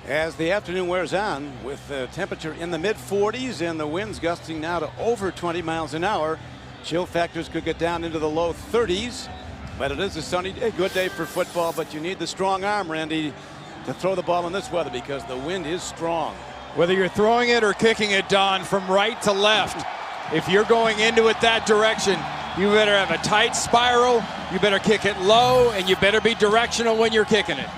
As the afternoon wears on, with the temperature in the mid-40s and the winds gusting now to over 20 miles an hour, chill factors could get down into the low 30s. But it is a sunny day, good day for football, but you need the strong arm, Randy, to throw the ball in this weather because the wind is strong. Whether you're throwing it or kicking it, Don, from right to left, if you're going into it that direction, you better have a tight spiral, you better kick it low, and you better be directional when you're kicking it.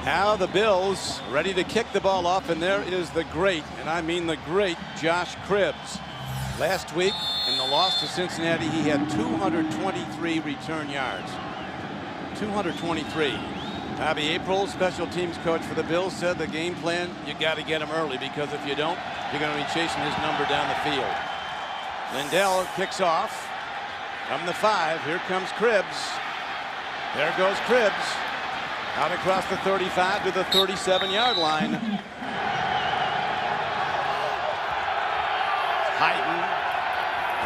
Now the Bills ready to kick the ball off, and there is the great, and I mean the great, Josh Cribbs. Last week in the loss to Cincinnati, he had 223 return yards. 223. Bobby April, special teams coach for the Bills, said the game plan, you got to get him early because if you don't, you're going to be chasing his number down the field. Lindell kicks off from the 5. Here comes Cribbs. There goes Cribbs. Out across the 35 to the 37-yard line. Hyden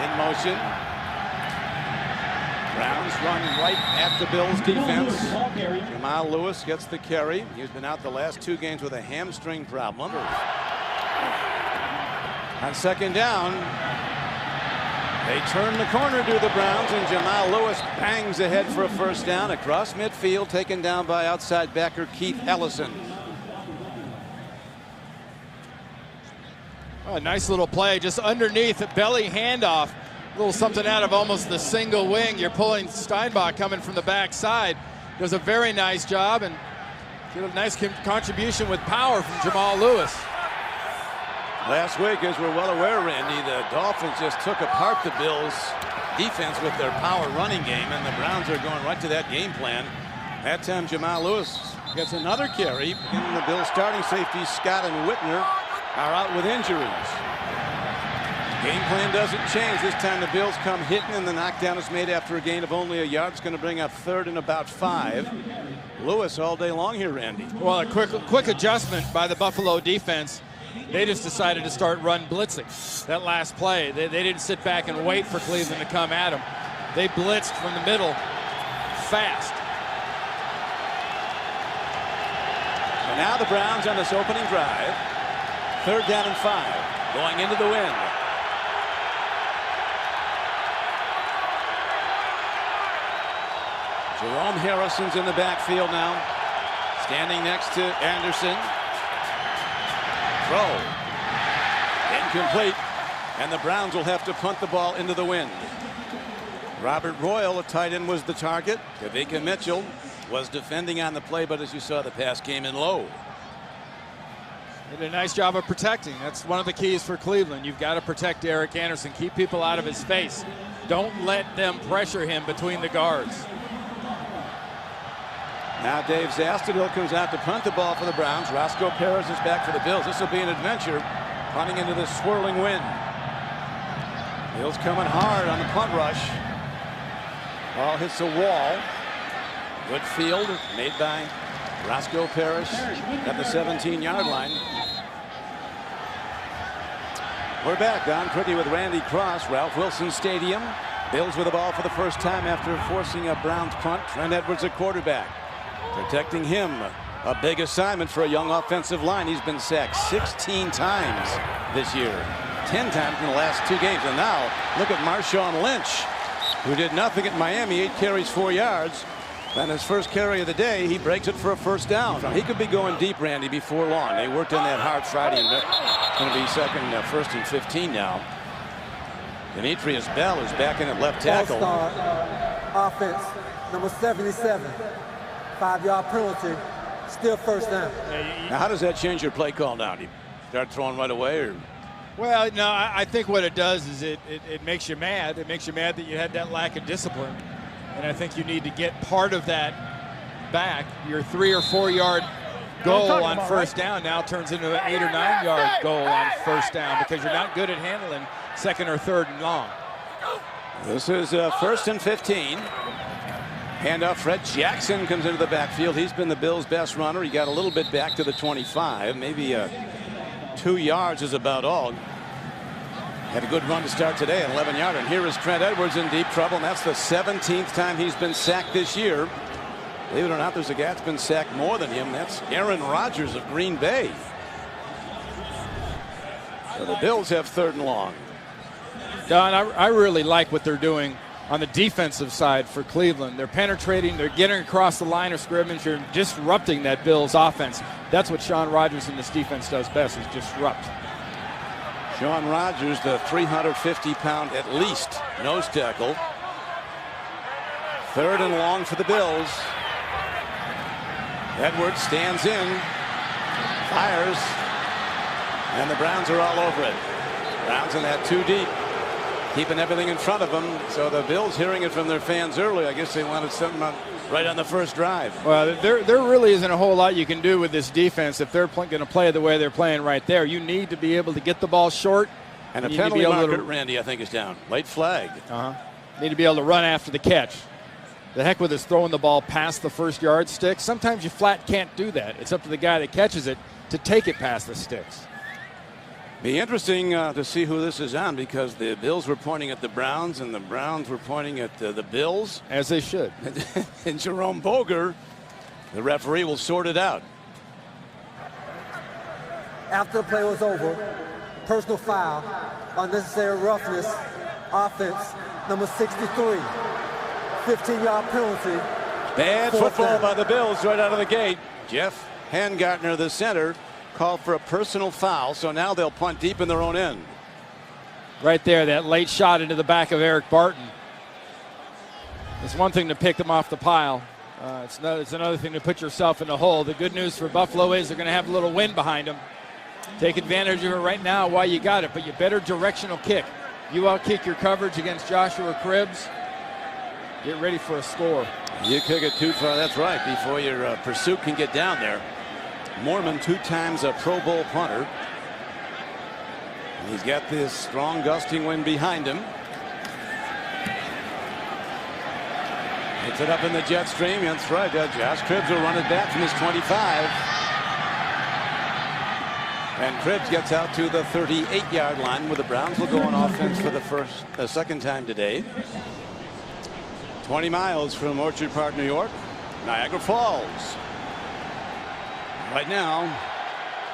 in motion. Browns run right at the Bills defense. Jamal Lewis gets the carry. He's been out the last 2 games with a hamstring problem. On second down, they turn the corner to the Browns, and Jamal Lewis bangs ahead for a first down across midfield, taken down by outside backer Keith Ellison. Oh, a nice little play just underneath, a belly handoff. A little something out of almost the single wing. You're pulling Steinbach coming from the backside. Does a very nice job and get a nice contribution with power from Jamal Lewis. Last week, as we're well aware, Randy, the Dolphins just took apart the Bills' defense with their power running game, and the Browns are going right to that game plan. That time, Jamal Lewis gets another carry, and the Bills' starting safeties, Scott and Whitner, are out with injuries. Game plan doesn't change. This time, the Bills come hitting, and the knockdown is made after a gain of only a yard. It's going to bring up 3rd and about 5. Lewis all day long here, Randy. Well, a quick adjustment by the Buffalo defense. They just decided to start run blitzing that last play. They didn't sit back and wait for Cleveland to come at them. They blitzed from the middle fast. So now the Browns on this opening drive. 3rd down and 5. Going into the wind. Jerome Harrison's in the backfield now. Standing next to Anderson. Throw. Incomplete. And the Browns will have to punt the ball into the wind. Robert Royal, a tight end, was the target. Kavika Mitchell was defending on the play, but as you saw, the pass came in low. Did a nice job of protecting. That's one of the keys for Cleveland. You've got to protect Derek Anderson. Keep people out of his face. Don't let them pressure him between the guards. Now Dave Zastudil comes out to punt the ball for the Browns. Roscoe Perez is back for the Bills. This will be an adventure, punting into the swirling wind. Bills coming hard on the punt rush. Ball hits a wall. Good field made by Roscoe Perez at the 17-yard line. We're back. Don Criqui with Randy Cross, Ralph Wilson Stadium. Bills with the ball for the first time after forcing a Browns punt. Trent Edwards at quarterback. Protecting him, a big assignment for a young offensive line. He's been sacked 16 times this year, 10 times in the last 2 games. And now look at Marshawn Lynch, who did nothing at Miami, 8 carries, 4 yards. Then his first carry of the day, he breaks it for a first down. He could be going deep, Randy, before long. They worked on that hard Friday, and going to be first and 15 now. Demetrius Bell is back in at left tackle. All-star offense, number 77. 5-yard penalty, still first down. Now, how does that change your play call now? Do you start throwing right away? Or? Well, no, I think what it does is it makes you mad. It makes you mad that you had that lack of discipline. And I think you need to get part of that back. Your 3 or 4 yard goal on first down now turns into an 8 or 9 yard goal on first down because you're not good at handling 2nd or 3rd and long. This is 1st and 15. Handoff, Fred Jackson comes into the backfield. He's been the Bills' best runner. He got a little bit back to the 25. Maybe 2 yards is about all. Had a good run to start today, an 11-yarder. And here is Trent Edwards in deep trouble, and that's the 17th time he's been sacked this year. Believe it or not, there's a guy that's been sacked more than him. That's Aaron Rodgers of Green Bay. So the Bills have 3rd and long. Don, I really like what they're doing on the defensive side for Cleveland. They're penetrating, they're getting across the line of scrimmage, they're disrupting that Bills offense. That's what Shaun Rogers and this defense does best, is disrupt. Shaun Rogers, the 350-pound at least nose tackle. 3rd and long for the Bills. Edwards stands in, fires, and the Browns are all over it. Browns in that 2 deep, keeping everything in front of them. So the Bills, hearing it from their fans early, I guess they wanted something right on the first drive. Well, there really isn't a whole lot you can do with this defense if they're going to play the way they're playing right there. You need to be able to get the ball short. And a penalty marker, Randy, I think, is down. Late flag. Need to be able to run after the catch. The heck with us throwing the ball past the first yardstick. Sometimes you flat can't do that. It's up to the guy that catches it to take it past the sticks. Be interesting to see who this is on, because the Bills were pointing at the Browns and the Browns were pointing at the Bills. As they should. And Jerome Boger, the referee, will sort it out. After the play was over, personal foul, unnecessary roughness, offense, number 63. 15-yard penalty. Bad football by the Bills right out of the gate. Jeff Hangartner, the center, called for a personal foul, so now they'll punt deep in their own end. Right there, that late shot into the back of Eric Barton. It's one thing to pick them off the pile. It's another thing to put yourself in the hole. The good news for Buffalo is they're going to have a little wind behind them. Take advantage of it right now while you got it, but you better directional kick. You outkick your coverage against Joshua Cribbs. Get ready for a score. You kick it too far, that's right, before your pursuit can get down there. Mormon, 2 times a Pro Bowl punter. He's got this strong gusting wind behind him. Hits it up in the jet stream. That's right. Josh Cribbs will run it back from his 25. And Cribbs gets out to the 38-yard line, where the Browns will go on offense for the second time today. 20 miles from Orchard Park, New York, Niagara Falls. Right now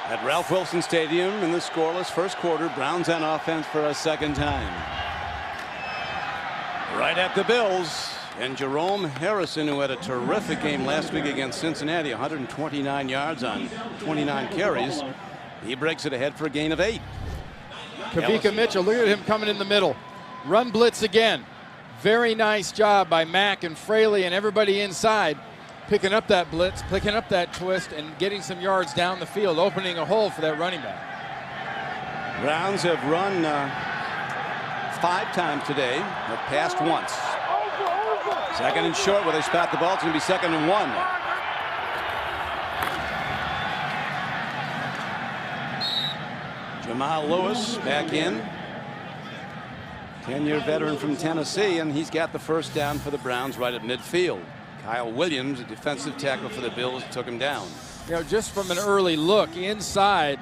at Ralph Wilson Stadium in the scoreless first quarter, Browns on offense for a second time. Right at the Bills, and Jerome Harrison, who had a terrific game last week against Cincinnati, 129 yards on 29 carries. He breaks it ahead for a gain of 8. Kavika Mitchell, look at him coming in the middle. Run blitz again. Very nice job by Mack and Fraley and everybody inside, picking up that blitz, picking up that twist, and getting some yards down the field, opening a hole for that running back. Browns have run 5 times today, have passed once. 2nd and short, where they spot the ball. It's going to be 2nd and 1. Jamal Lewis back in. 10-year veteran from Tennessee, and he's got the first down for the Browns right at midfield. Kyle Williams, a defensive tackle for the Bills, took him down. You know, just from an early look inside,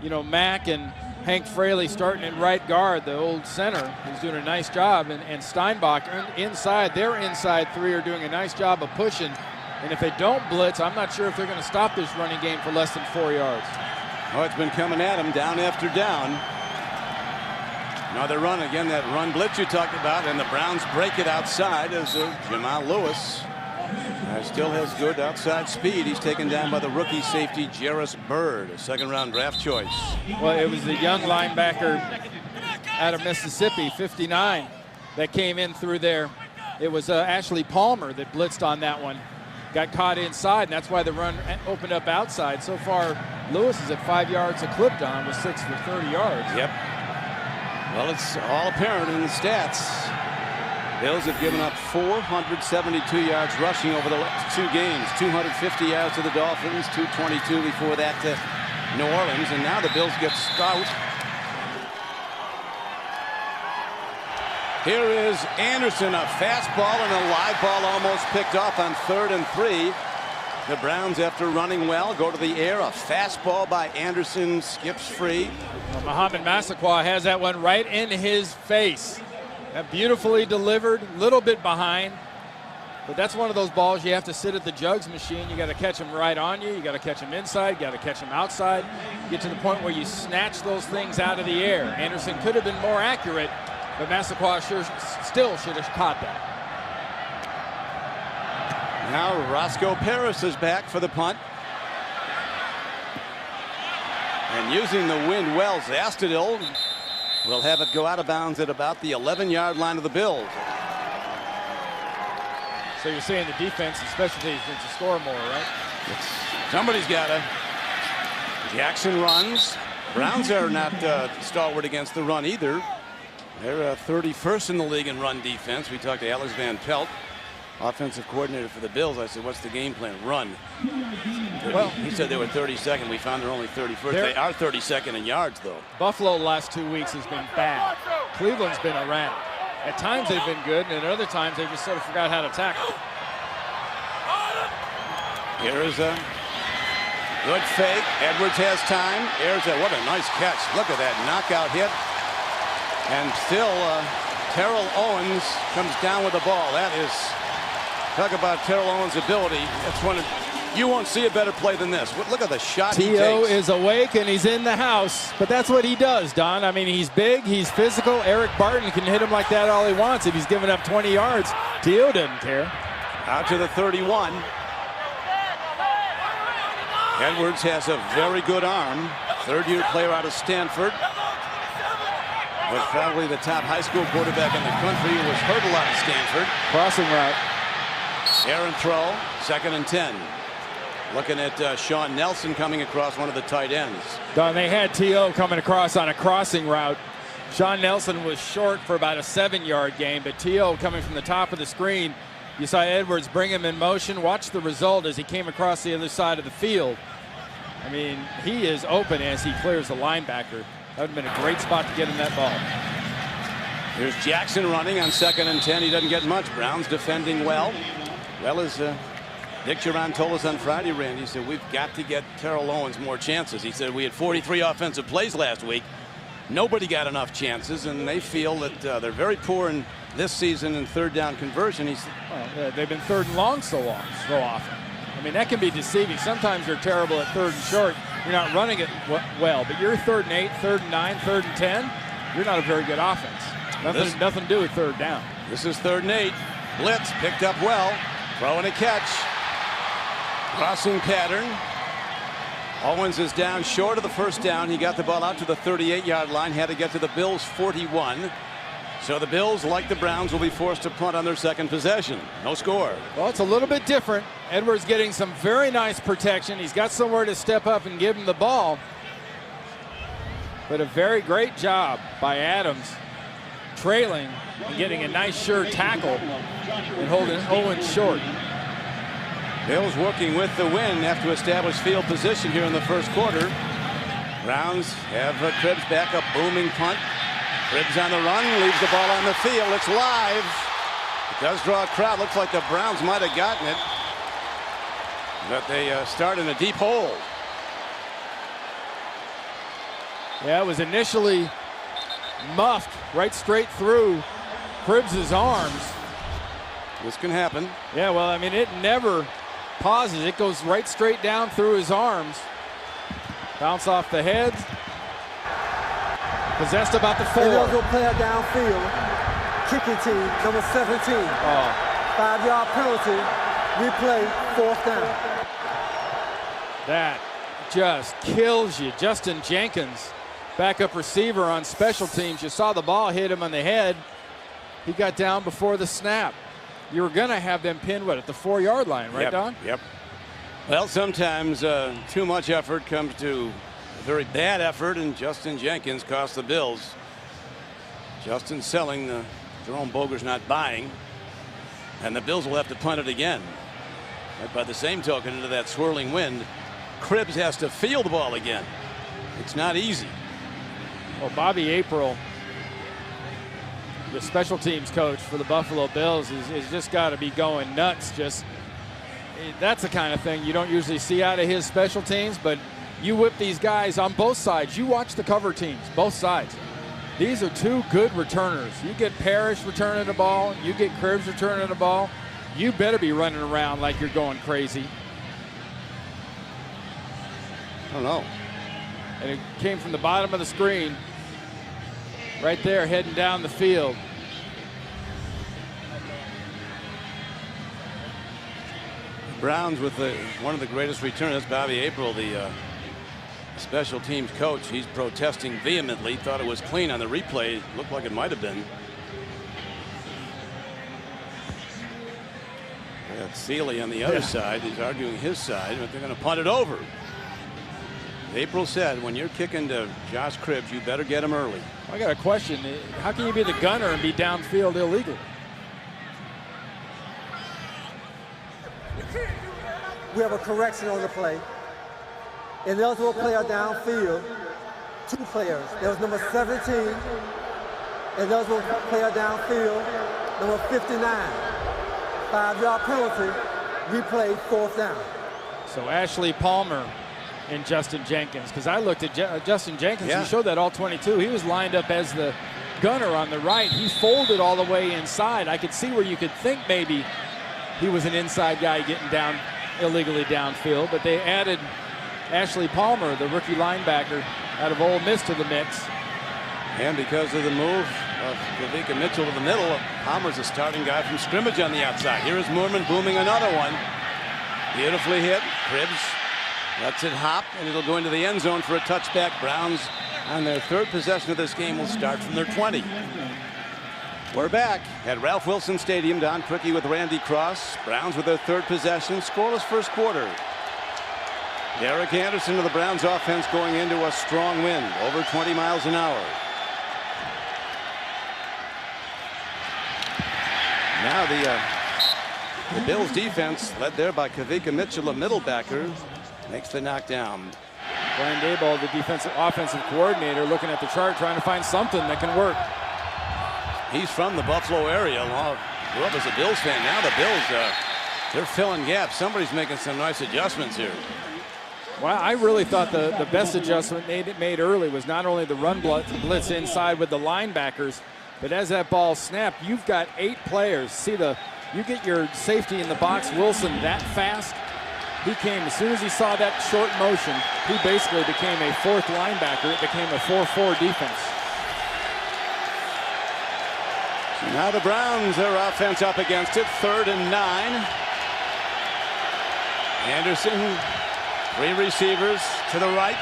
you know, Mack and Hank Fraley starting in right guard, the old center, who's doing a nice job, and Steinbach inside. Their inside 3 are doing a nice job of pushing, and if they don't blitz, I'm not sure if they're going to stop this running game for less than 4 yards. Oh, it's been coming at him down after down. Another run, again, that run blitz you talked about, and the Browns break it outside as Jamal Lewis still has good outside speed. He's taken down by the rookie safety Jarris Byrd, a 2nd-round draft choice. Well, it was the young linebacker out of Mississippi, 59, that came in through there. It was Ashley Palmer that blitzed on that one. Got caught inside, and that's why the run opened up outside. So far, Lewis is at 5 yards a clip, Don, with 6 for 30 yards. Yep. Well, it's all apparent in the stats. Bills have given up 472 yards rushing over the last 2 games. 250 yards to the Dolphins, 222 before that to New Orleans, and now the Bills get stout. Here is Anderson, a fastball and a live ball almost picked off on 3rd and 3. The Browns, after running well, go to the air. A fastball by Anderson skips free. Well, Muhammad Massaquoi has that one right in his face. That beautifully delivered, a little bit behind. But that's one of those balls you have to sit at the jugs machine. You got to catch them right on you. You got to catch them inside. You got to catch them outside. Get to the point where you snatch those things out of the air. Anderson could have been more accurate, but Massaquoi still should have caught that. Now Roscoe Paris is back for the punt. And using the wind well, Zastudil will have it go out of bounds at about the 11-yard line of the Bills. So you're saying the defense and special teams needs to score more, right? Somebody's got to. Jackson runs. Browns are not stalwart against the run either. They're 31st in the league in run defense. We talked to Alex Van Pelt, offensive coordinator for the Bills. I said, what's the game plan? Run. Well, he said they were 32nd. We found they're only 31st. They are 32nd in yards, though. Buffalo the last 2 weeks has been bad. Cleveland's been erratic. At times they've been good, and at other times they just sort of forgot how to tackle. Here is a good fake. Edwards has time. What a nice catch. Look at that knockout hit. And still, Terrell Owens comes down with the ball. That is, talk about Terrell Owens' ability. That's one of, you won't see a better play than this. Look at the shot he takes. T.O. is awake and he's in the house, but that's what he does, Don. I mean, he's big, he's physical. Eric Barton can hit him like that all he wants. If he's giving up 20 yards, T.O. doesn't care. Out to the 31. Edwards has a very good arm. Third-year player out of Stanford. Was probably the top high school quarterback in the country. He was hurt a lot at Stanford. Crossing route. Aaron throw, 2nd and 10. Looking at Sean Nelson coming across one of the tight ends. Don, they had T.O. coming across on a crossing route. Sean Nelson was short for about a 7-yard gain, but T.O. coming from the top of the screen. You saw Edwards bring him in motion. Watch the result as he came across the other side of the field. I mean, he is open as he clears the linebacker. That would have been a great spot to get him that ball. Here's Jackson running on 2nd and 10. He doesn't get much. Browns defending well. Well, as Dick Duran told us on Friday, Randy, he said, we've got to get Terrell Owens more chances. He said, we had 43 offensive plays last week. Nobody got enough chances, and they feel that they're very poor in this season in third down conversion. Well, they've been third and long so often. I mean, that can be deceiving. Sometimes you're terrible at third and short. You're not running it well, but you're 3rd and 8, 3rd and 9, 3rd and 10. You're not a very good offense. Nothing to do with third down. This is 3rd and 8. Blitz picked up well. Throw and a catch. Crossing pattern. Owens is down short of the first down. He got the ball out to the 38-yard line. Had to get to the Bills' 41. So the Bills, like the Browns, will be forced to punt on their second possession. No score. Well, it's a little bit different. Edwards getting some very nice protection. He's got somewhere to step up and give him the ball. But a very great job by Adams trailing and getting a nice sure tackle and holding Owens short. Bills working with the wind have to establish field position here in the first quarter. Browns have Cribbs back, a booming punt. Cribbs on the run, leaves the ball on the field. It's live. It does draw a crowd. Looks like the Browns might have gotten it. But they start in a deep hole. Yeah, it was initially muffed right straight through Cribbs' arms. This can happen. Yeah, well, I mean, it never pauses. It goes right straight down through his arms. Bounce off the head. Possessed about the 4. And they'll go player downfield. Kicking team, number 17. 5-yard penalty. Replay, 4th down. That just kills you. Justin Jenkins, backup receiver on special teams. You saw the ball hit him on the head. He got down before the snap. You were going to have them pinned, at the 4-yard line, right, Don? Yep. Well, sometimes too much effort comes to very bad effort, and Justin Jenkins cost the Bills. Justin selling, Jerome Boger's not buying, and the Bills will have to punt it again. But by the same token, into that swirling wind, Cribbs has to field the ball again. It's not easy. Well, Bobby April, the special teams coach for the Buffalo Bills, is just got to be going nuts. That's the kind of thing you don't usually see out of his special teams, but you whip these guys on both sides. You watch the cover teams, both sides. These are two good returners. You get Parrish returning the ball. You get Cribbs returning the ball. you better be running around like you're going crazy. I don't know. And it came from the bottom of the screen, right there, heading down the field. Browns with one of the greatest returners, Bobby April, the special teams coach. He's protesting vehemently. Thought it was clean on the replay. Looked like it might have been. Sealy on the other side. He's arguing his side, but they're going to punt it over. April said, when you're kicking to Josh Cribbs, you better get him early. I got a question. How can you be the gunner and be downfield illegal? We have a correction on the play. Ineligible player downfield, 2 players. There was number 17, ineligible player downfield, number 59. 5-yard penalty, replay 4th down. So Ashley Palmer and Justin Jenkins, because I looked at Justin Jenkins, he showed that all 22. He was lined up as the gunner on the right. He folded all the way inside. I could see where you could think maybe he was an inside guy getting down illegally downfield, but they added Ashley Palmer, the rookie linebacker out of Ole Miss, to the mix. And because of the move of Kavika Mitchell to the middle, Palmer's a starting guy from scrimmage on the outside. Here is Moorman booming another one. Beautifully hit. Cribbs lets it hop, and it'll go into the end zone for a touchback. Browns on their 3rd possession of this game will start from their 20. We're back at Ralph Wilson Stadium. Don Criqui with Randy Cross. Browns with their 3rd possession. Scoreless first quarter. Derek Anderson of the Browns offense going into a strong wind, over 20 miles an hour. Now the Bills defense, led there by Kavika Mitchell, a middle backer, makes the knockdown. Brian Daboll, the offensive coordinator, looking at the chart, trying to find something that can work. He's from the Buffalo area. Grew up as a Bills fan. Now the Bills, they're filling gaps. Somebody's making some nice adjustments here. Well, I really thought the best adjustment made early was not only the run blitz inside with the linebackers, but as that ball snapped, you've got 8 players. See, you get your safety in the box, Wilson, that fast. He came, as soon as he saw that short motion, he basically became a 4th linebacker. It became a 4-4 defense. So now the Browns, their offense up against it, 3rd and 9. Anderson, 3 receivers to the right.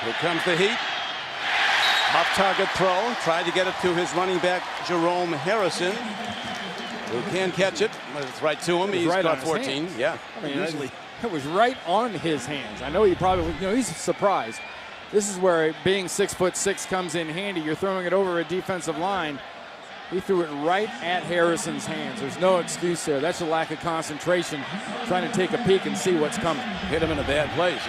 Here comes the heat. Off target throw. Tried to get it to his running back, Jerome Harrison, who can catch it, but it's right to him. He's got 14. Yeah. I mean, it was right on his hands. I know he probably, he's surprised. This is where being 6'6" comes in handy. You're throwing it over a defensive line. He threw it right at Harrison's hands. There's no excuse there. That's a lack of concentration, trying to take a peek and see what's coming. Hit him in a bad place.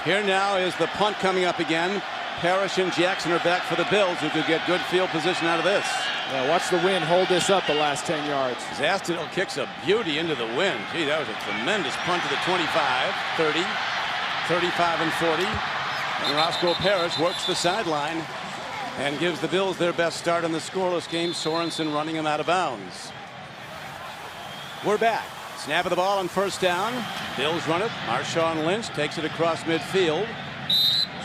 Here now is the punt coming up again. Parrish and Jackson are back for the Bills, who could get good field position out of this. Yeah, watch the wind hold this up the last 10 yards. Zastudil kicks a beauty into the wind. Gee, that was a tremendous punt to the 25, 30, 35 and 40. And Roscoe Parrish works the sideline and gives the Bills their best start in the scoreless game. Sorensen running him out of bounds. We're back. Snap of the ball on 1st down. Bills run it. Marshawn Lynch takes it across midfield.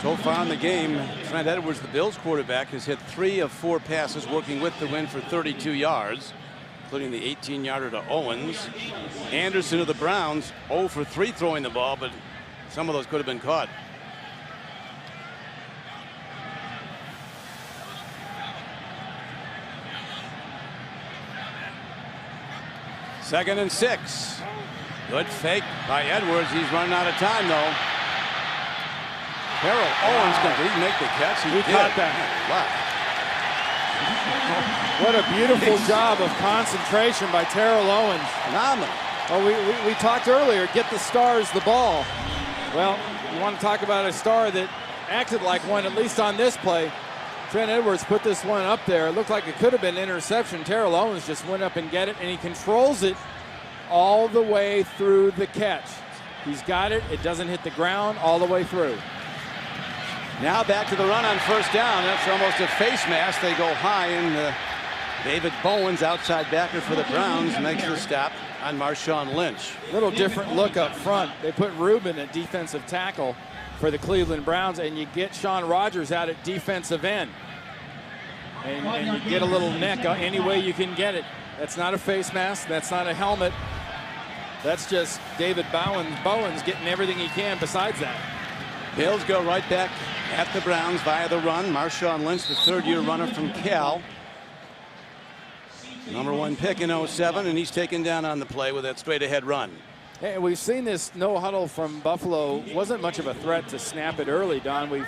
So far in the game, Trent Edwards, the Bills quarterback, has hit 3 of 4 passes, working with the wind for 32 yards, including the 18-yarder to Owens. Anderson of the Browns, 0 for 3 throwing the ball, but some of those could have been caught. Second and 6. Good fake by Edwards. He's running out of time, though. Terrell Owens, did he make the catch? He caught that. Wow. What a beautiful job of concentration by Terrell Owens. Phenomenal. Well, we talked earlier, get the stars the ball. Well, you want to talk about a star that acted like one, at least on this play. Trent Edwards put this one up there. It looked like it could have been an interception. Terrell Owens just went up and get it, and he controls it all the way through the catch. He's got it. It doesn't hit the ground all the way through. Now back to the run on first down. That's almost a face mask. They go high, and David Bowens, outside backer for the Browns, makes the stop on Marshawn Lynch. Little different look up front. They put Rubin at defensive tackle for the Cleveland Browns, and you get Shaun Rogers out at defensive end. And you get a little neck any way you can get it. That's not a face mask. That's not a helmet. That's just David Bowens getting everything he can besides that. Bills go right back at the Browns via the run. Marshawn Lynch, the third-year runner from Cal. #1 pick in 07, and he's taken down on the play with that straight-ahead run. Hey, we've seen this no huddle from Buffalo. Wasn't much of a threat to snap it early, Don.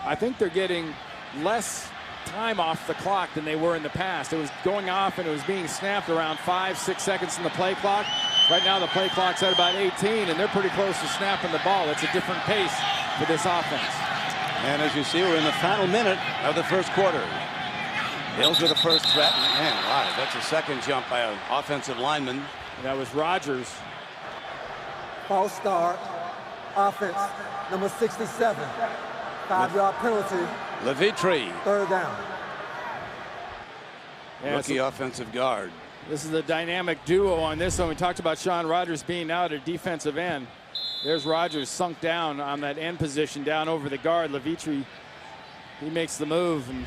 I think they're getting less time off the clock than they were in the past. It was going off and it was being snapped around 5-6 seconds in the play clock. Right now the play clock's at about 18, and they're pretty close to snapping the ball. It's a different pace for this offense. And as you see, we're in the final minute of the first quarter. Bills with the first threat. Man, wow, that's a second jump by an offensive lineman. That was Rogers. False start. Offense, number 67. 5-yard penalty. Levitre, Third down. Yeah, rookie offensive guard. This is a dynamic duo on this one. We talked about Shaun Rogers being out at defensive end. There's Rogers sunk down on that end position down over the guard. Levitre, he makes the move and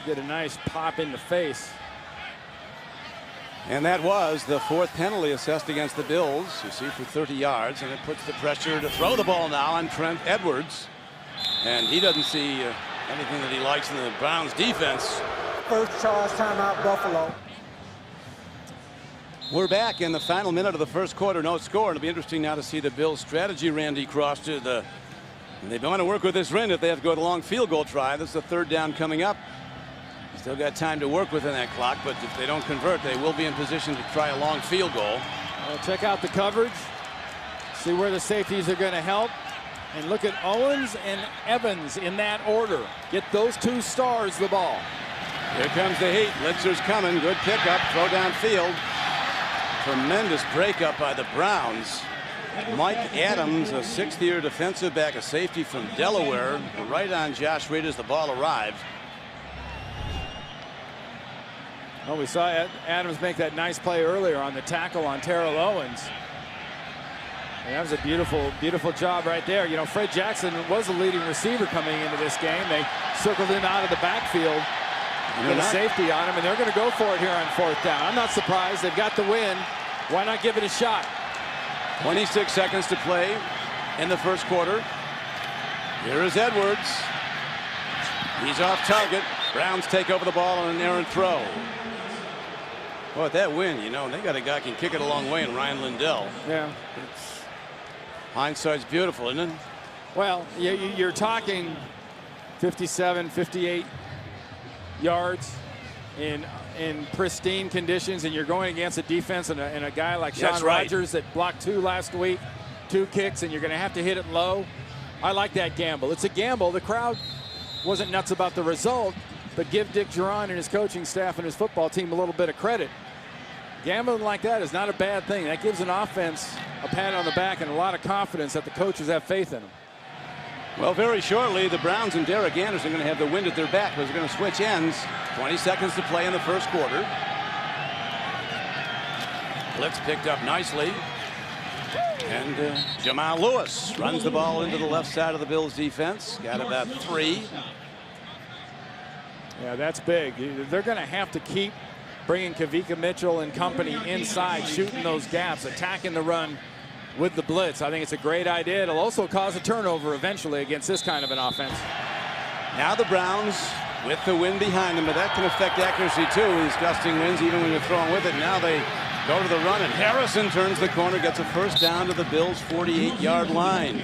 get a nice pop in the face. And that was the fourth penalty assessed against the Bills. You see, for 30 yards, and it puts the pressure to throw the ball now on Trent Edwards. And he doesn't see anything that he likes in the Browns defense. First charge timeout, Buffalo. We're back in the final minute of the first quarter, no score. It'll be interesting now to see the Bills' strategy, Randy Cross. They want to work with this run if they have to go to the long field goal try. This is the third down coming up. Still got time to work within that clock, but if they don't convert, they will be in position to try a long field goal. Well, check out the coverage. See where the safeties are going to help. And look at Owens and Evans in that order. Get those two stars the ball. Here comes the heat. Litzer's coming. Good pickup. Throw downfield. Tremendous breakup by the Browns. Mike Adams, a sixth-year defensive back, a safety from Delaware, right on Josh Reed as the ball arrived. Well, we saw Adams make that nice play earlier on the tackle on Terrell Owens. And that was a beautiful, beautiful job right there. You know, Fred Jackson was the leading receiver coming into this game. They circled him out of the backfield with a safety on him, and they're going to go for it here on fourth down. I'm not surprised. They've got the win. Why not give it a shot? 26 seconds to play in the first quarter. Here is Edwards. He's off target. Browns take over the ball on an errant throw. Boy, that win, you know, they got a guy who can kick it a long way in Ryan Lindell. Yeah. Hindsight's beautiful, isn't it? Well, you're talking 57, 58 yards in pristine conditions, and you're going against a defense and a guy like Shaun Rogers that blocked 2 last week, 2 kicks, and you're going to have to hit it low. I like that gamble. It's a gamble. The crowd wasn't nuts about the result, but give Dick Jauron and his coaching staff and his football team a little bit of credit. Gambling like that is not a bad thing. That gives an offense a pat on the back and a lot of confidence that the coaches have faith in them. Well, very shortly, the Browns and Derek Anderson are going to have the wind at their back. They're going to switch ends. 20 seconds to play in the first quarter. Blitz picked up nicely. And Jamal Lewis runs the ball into the left side of the Bills defense. Got about 3. Yeah, that's big. They're going to have to keep bringing Kavika Mitchell and company inside, shooting those gaps, attacking the run with the blitz. I think it's a great idea. It'll also cause a turnover eventually against this kind of an offense. Now the Browns with the wind behind them, but that can affect accuracy too. These gusting winds, even when you're throwing with it. Now they go to the run, and Harrison turns the corner, gets a first down to the Bills' 48-yard line.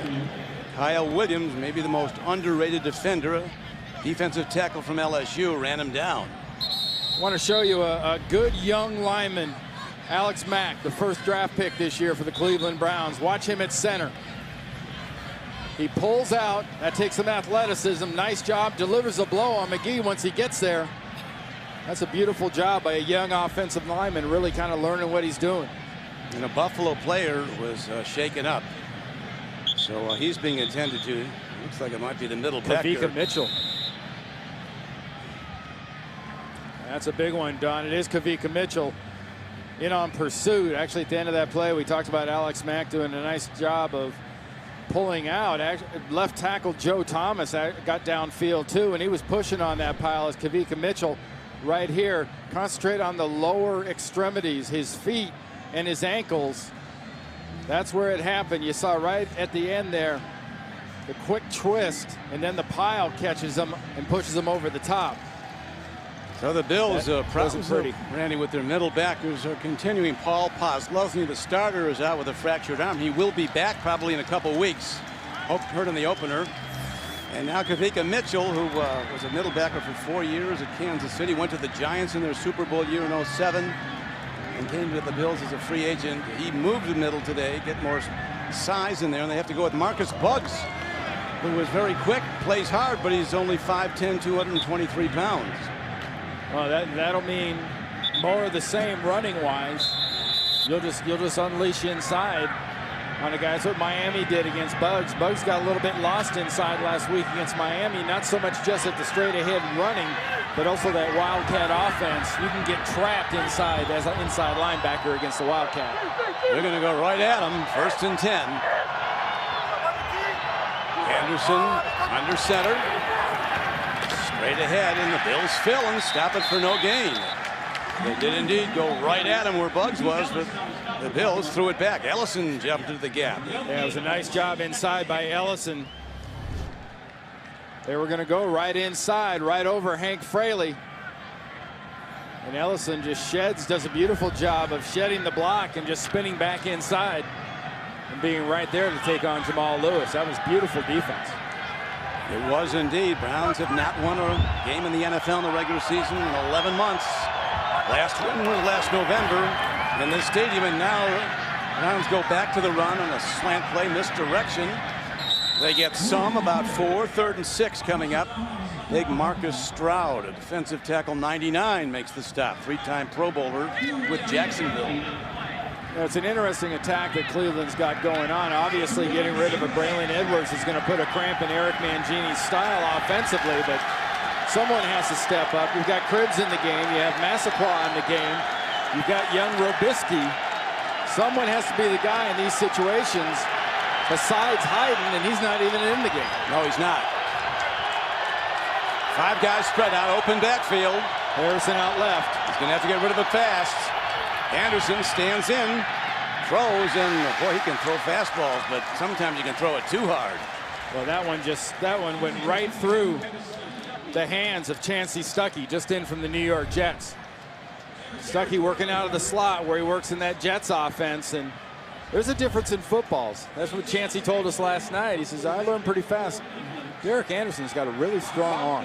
Kyle Williams, maybe the most underrated defender, a defensive tackle from LSU, ran him down. I want to show you a good young lineman, Alex Mack, the first draft pick this year for the Cleveland Browns. Watch him at center. He pulls out. That takes some athleticism. Nice job. Delivers a blow on McGee once he gets there. That's a beautiful job by a young offensive lineman, really kind of learning what he's doing. And a Buffalo player was shaken up. So he's being attended to. Looks like it might be the middle back. Kavika Mitchell. That's a big one, Don. It is Kavika Mitchell in on pursuit. Actually, at the end of that play, we talked about Alex Mack doing a nice job of pulling out. Left tackle Joe Thomas got downfield too, and he was pushing on that pile as Kavika Mitchell right here. Concentrate on the lower extremities, his feet and his ankles. That's where it happened. You saw right at the end there, the quick twist, and then the pile catches him and pushes him over the top. So the Bills, wasn't pretty. Randy, with their middle backers are continuing. Paul Posluszny, the starter, is out with a fractured arm. He will be back probably in a couple weeks. Hurt in the opener. And now Kavika Mitchell, who was a middle backer for 4 years at Kansas City, went to the Giants in their Super Bowl year in '07 and came to the Bills as a free agent. He moved to middle today, get more size in there, and they have to go with Marcus Buggs, who is very quick, plays hard, but he's only 5'10", 223 pounds. Well, that'll mean more of the same running wise. You'll just unleash inside on a guy. That's what Miami did against Buggs. Buggs got a little bit lost inside last week against Miami. Not so much just at the straight ahead running, but also that Wildcat offense. You can get trapped inside as an inside linebacker against the Wildcat. They're going to go right at him. 1st and 10. Anderson under center. Straight ahead, and the Bills fill and stop it for no gain. They did indeed go right at him where Buggs was, but the Bills threw it back. Ellison jumped into the gap. Yeah, it was a nice job inside by Ellison. They were going to go right inside, right over Hank Fraley. And Ellison just does a beautiful job of shedding the block and just spinning back inside and being right there to take on Jamal Lewis. That was beautiful defense. It was indeed. Browns have not won a game in the NFL in the regular season in 11 months. Last win was last November in this stadium, and now Browns go back to the run on a slant play, misdirection. They get some, about 4, 3rd and 6 coming up. Big Marcus Stroud, a defensive tackle, 99, makes the stop. 3-time Pro Bowler with Jacksonville. It's an interesting attack that Cleveland's got going on. Obviously, getting rid of a Braylon Edwards is going to put a cramp in Eric Mangini's style offensively, but someone has to step up. You've got Cribbs in the game. You have Massaquoi in the game. You've got young Robisky. Someone has to be the guy in these situations besides Hayden, and he's not even in the game. No, he's not. 5 guys spread out, open backfield. Harrison out left. He's going to have to get rid of it fast. Anderson stands in, throws, and boy, he can throw fastballs, but sometimes you can throw it too hard. Well, that one went right through the hands of Chancey Stuckey, just in from the New York Jets. Stuckey working out of the slot where he works in that Jets offense, and there's a difference in footballs. That's what Chancey told us last night. He says, I learned pretty fast. Derek Anderson's got a really strong arm.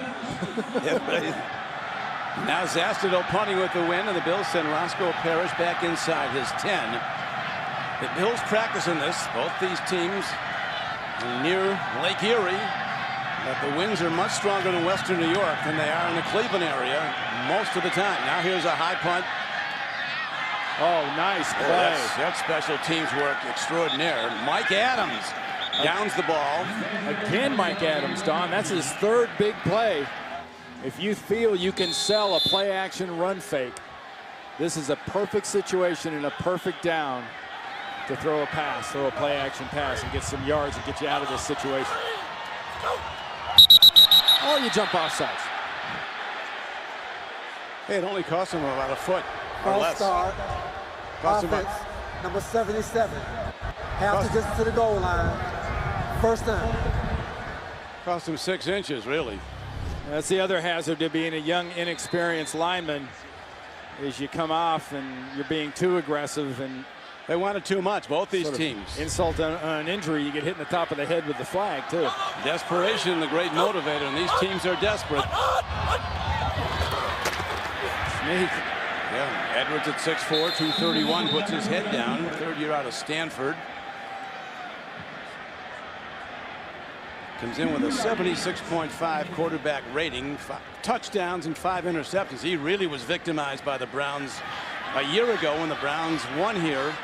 Yeah, right. Now Zastido punting with the win, and the Bills send Roscoe Parrish back inside his 10. The Bills practicing this, both these teams near Lake Erie. But the winds are much stronger in western New York than they are in the Cleveland area most of the time. Now here's a high punt. Oh, nice play. That's special teams work extraordinaire. Mike Adams downs the ball. Again, Mike Adams, Don. That's his 3rd big play. If you feel you can sell a play-action run fake, this is a perfect situation and a perfect down to throw a pass, throw a play-action pass, and get some yards and get you out of this situation. Oh, you jump off sides. Hey, it only cost him about a foot or False less. start. Offense, number 77. Half the distance to the goal line. 1st down. Cost him 6 inches, really. That's the other hazard to being a young, inexperienced lineman, is you come off and you're being too aggressive, and they wanted too much, both these teams. Insult on an injury, you get hit in the top of the head with the flag, too. Desperation, the great motivator, and these teams are desperate. Sneak. Yeah, Edwards at 6'4", 231, puts his head down. 3rd year out of Stanford. Comes in with a 76.5 quarterback rating, 5 touchdowns and 5 interceptions. He really was victimized by the Browns a year ago when the Browns won here.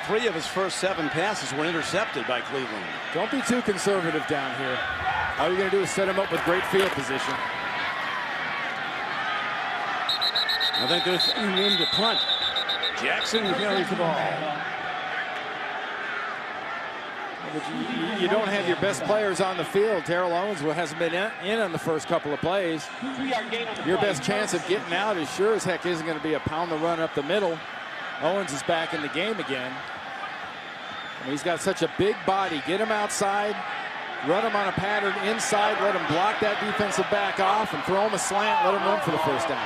3 of his first 7 passes were intercepted by Cleveland. Don't be too conservative down here. All you're going to do is set him up with great field position. I think there's room to punt. Jackson carries the ball. But you don't have your best players on the field. Terrell Owens hasn't been in on the first couple of plays. Your best chance of getting out is sure as heck isn't going to be a pound the run up the middle. Owens is back in the game again. And he's got such a big body. Get him outside, run him on a pattern inside, let him block that defensive back off, and throw him a slant, let him run for the first down.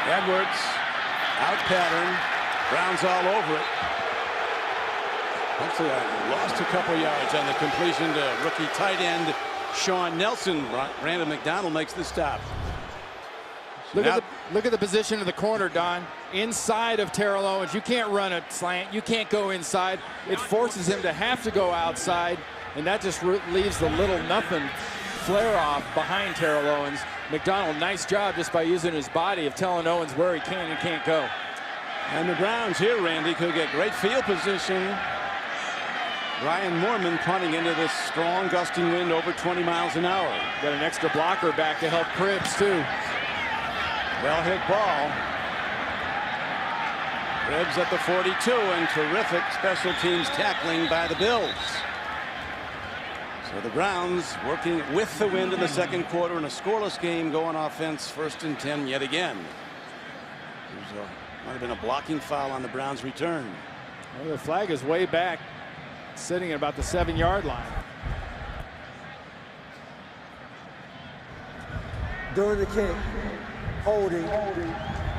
Edwards, out pattern. Brown's all over it. Actually, I lost a couple yards on the completion to rookie tight end Sean Nelson. Randall McDonald makes the stop. Look at the position of the corner, Don. Inside of Terrell Owens. You can't run a slant. You can't go inside. It forces him to have to go outside, and that just leaves the little nothing flare off behind Terrell Owens. McDonald, nice job just by using his body of telling Owens where he can and can't go. And the Browns here, Randy, could get great field position. Ryan Moorman punting into this strong gusting wind over 20 miles an hour. Got an extra blocker back to help Cribbs, too. Well hit ball. Cribbs at the 42, and terrific special teams tackling by the Bills. So the Browns working with the wind in the second quarter in a scoreless game, going offense 1st and 10 yet again. Might have been a blocking foul on the Browns' return. Well, the flag is way back, sitting at about the 7-yard line. During the kick, holding,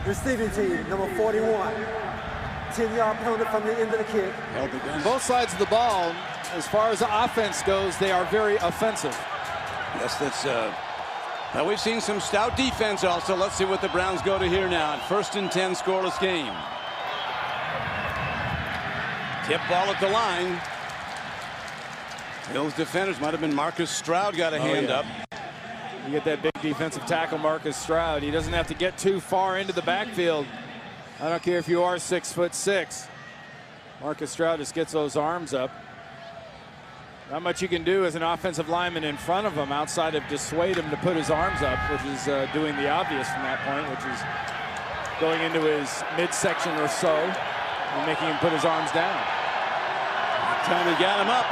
receiving team, number 41. 10-yard penalty from the end of the kick. On both sides of the ball, as far as the offense goes, they are very offensive. Yes, that's now we've seen some stout defense also. Let's see what the Browns go to here now. 1st and 10, scoreless game. Tip ball at the line. Bills defenders might have been Marcus Stroud got a hand up. You get that big defensive tackle, Marcus Stroud. He doesn't have to get too far into the backfield. I don't care if you are 6'6". Marcus Stroud just gets those arms up. Not much you can do as an offensive lineman in front of him outside of dissuade him to put his arms up, which is doing the obvious from that point, which is going into his midsection or so and making him put his arms down. That time he got him up,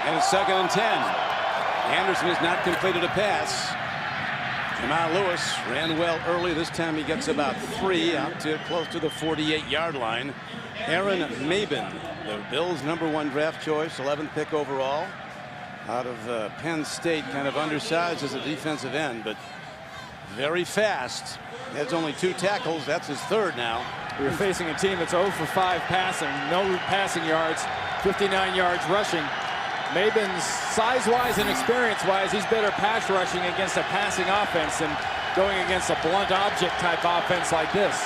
and it's 2nd and 10. Anderson has not completed a pass. Jamal Lewis ran well early. This time he gets about 3 out to close to the 48-yard line. Aaron Mabin, the Bills' #1 draft choice, 11th pick overall, out of Penn State, kind of undersized as a defensive end, but very fast. He has only 2 tackles. That's his 3rd now. We're facing a team that's 0 for 5 passing, no passing yards, 59 yards rushing. Mabin's size-wise and experience-wise, he's better pass rushing against a passing offense than going against a blunt object type offense like this.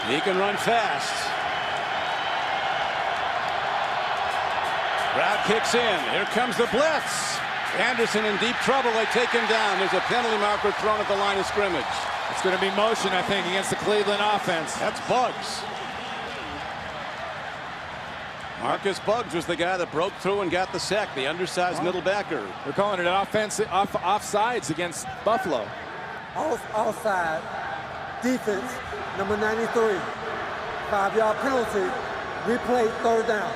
He can run fast. Crowd kicks in. Here comes the blitz. Anderson in deep trouble. They take him down. There's a penalty marker thrown at the line of scrimmage. It's going to be motion, I think, against the Cleveland offense. That's Buggs. Marcus Buggs was the guy that broke through and got the sack, the undersized middle backer. They're calling it offsides against Buffalo. Offside, defense, number 93. 5-yard penalty, replay, 3rd down.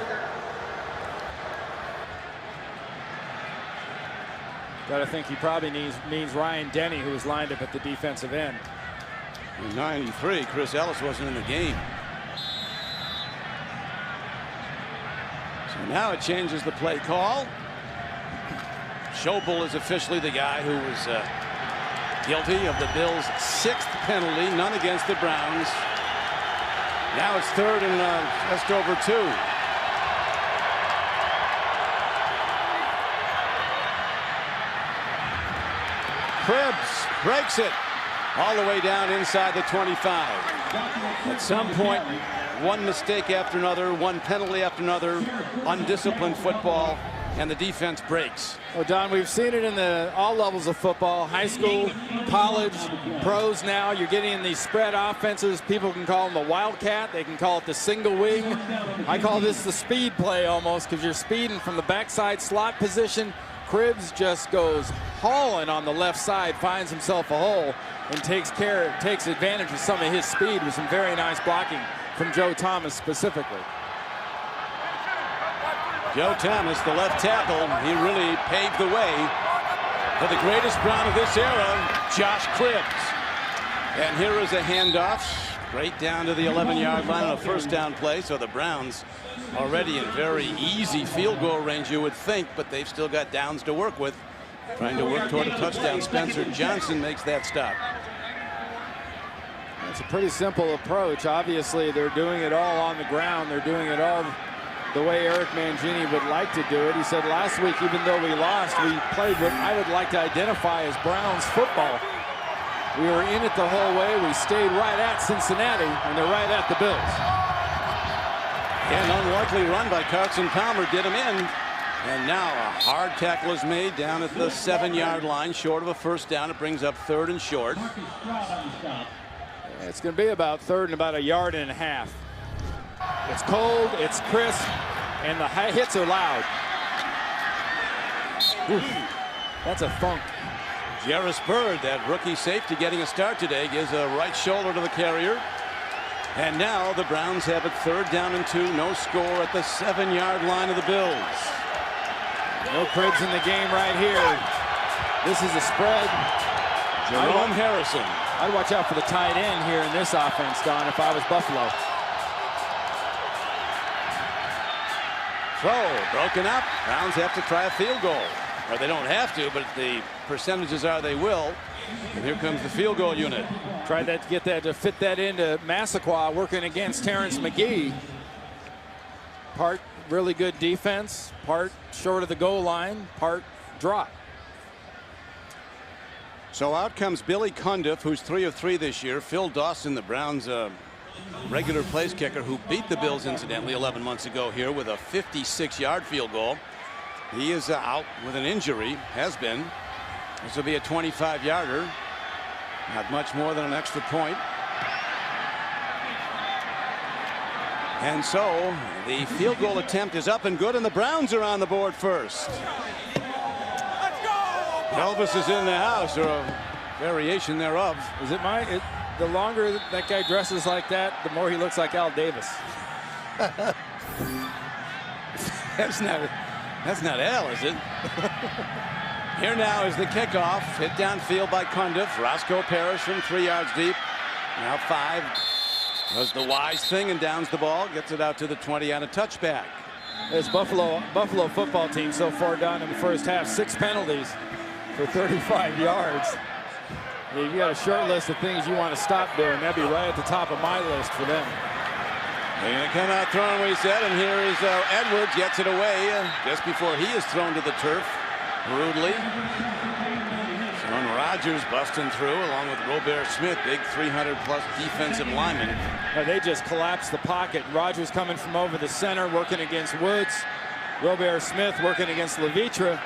Gotta think he probably means Ryan Denny, who was lined up at the defensive end. In 93, Chris Ellis wasn't in the game. So now it changes the play call. Schobel is officially the guy who was guilty of the Bills' 6th penalty, none against the Browns. Now it's 3rd and just over 2. Cribbs breaks it all the way down inside the 25. At some point, one mistake after another, one penalty after another, undisciplined football. and the defense breaks. Well, Don, we've seen it in all levels of football, high school, college, pros now. You're getting in these spread offenses. People can call them the wildcat. They can call it the single wing. I call this the speed play almost, because you're speeding from the backside slot position. Cribbs just goes hauling on the left side, finds himself a hole, and takes advantage of some of his speed with some very nice blocking from Joe Thomas specifically. Joe Thomas, the left tackle, he really paved the way for the greatest Brown of this era, Josh Cribbs. And here is a handoff straight down to the 11-yard line on a first down play. So the Browns already in very easy field goal range, you would think, but they've still got downs to work with. Trying to work toward a touchdown. Spencer Johnson makes that stop. It's a pretty simple approach. Obviously, they're doing it all on the ground. They're doing it all the way Eric Mangini would like to do it. He said last week, even though we lost, we played what I would like to identify as Browns football. We were in it the whole way. We stayed right at Cincinnati, and they're right at the Bills. An unlikely run by Carson Palmer did him in. And now a hard tackle is made down at the 7-yard line, short of a first down. It brings up 3rd and short. It's going to be about 3rd and about 1.5 yards. It's cold, it's crisp, and the high hits are loud. Oof, that's a thunk. Jarvis Byrd, that rookie safety, getting a start today, gives a right shoulder to the carrier. And now the Browns have it 3rd down and 2, no score at the 7-yard line of the Bills. No Cribbs in the game right here. This is a spread. Jerome Harrison. I'd watch out for the tight end here in this offense, Don, if I was Buffalo. Throw broken up. Browns have to try a field goal. Or they don't have to, but the percentages are they will. And here comes the field goal unit. Tried that to get that to fit that into Massaquoi, working against Terrence McGee. Part really good defense, part short of the goal line, part drop. So out comes Billy Cundiff, who's 3 of 3 this year. Phil Dawson, the Browns' regular place kicker, who beat the Bills incidentally 11 months ago here with a 56-yard field goal. He is out with an injury, has been. This will be a 25-yarder. Not much more than an extra point. And so the field goal attempt is up and good, and the Browns are on the board first. Elvis is in the house, or a variation thereof. Is it the longer that guy dresses like that, the more he looks like Al Davis. That's not Al, is it? Here now is the kickoff. Hit downfield by Cundiff. Roscoe Parrish from 3 yards deep. Now 5. Does the wise thing and downs the ball. Gets it out to the 20 on a touchback. This Buffalo football team so far down in the first half. 6 penalties for 35 yards. You've got a short list of things you want to stop doing. That'd be right at the top of my list for them. They're going to come out throwing, we said, and here is Edwards, gets it away just before he is thrown to the turf rudely. Sean Rogers busting through along with Robert Smith, big 300-plus defensive lineman. They just collapsed the pocket. Rogers coming from over the center, working against Woods. Robert Smith working against Levitra.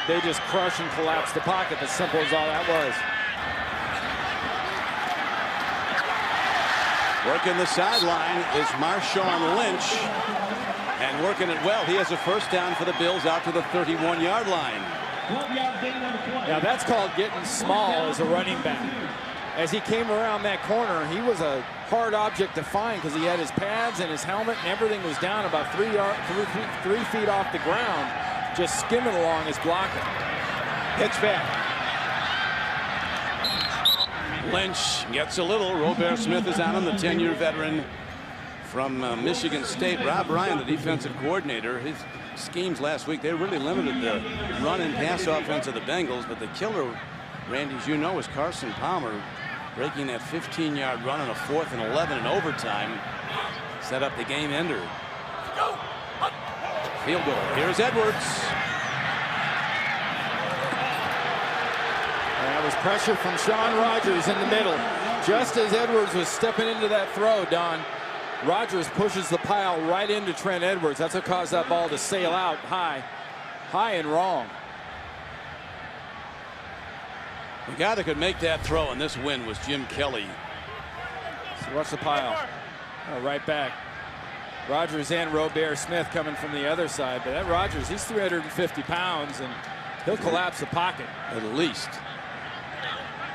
They just crush and collapse the pocket. As simple as all that was. Working the sideline is Marshawn Lynch, and working it well. He has a first down for the Bills out to the 31-yard line. Now that's called getting small as a running back. As he came around that corner, he was a hard object to find because he had his pads and his helmet and everything was down about 3 feet off the ground, just skimming along his blocker. Pitch back. Lynch gets a little. Robert Smith is on him, the 10-year veteran from Michigan State. Rob Ryan, the defensive coordinator, his schemes last week, they really limited the run and pass offense of the Bengals, but the killer, Randy, as you know, is Carson Palmer breaking that 15-yard run on a 4th and 11 in overtime. Set up the game ender. Field goal. Here's Edwards. That was pressure from Sean Rogers in the middle. Just as Edwards was stepping into that throw, Don, Rodgers pushes the pile right into Trent Edwards. That's what caused that ball to sail out high and wrong. The guy that could make that throw in this win was Jim Kelly. So watch the pile. Oh, right back. Rodgers and Robert Smith coming from the other side. But that Rodgers, he's 350 pounds, and he'll collapse the pocket. At least.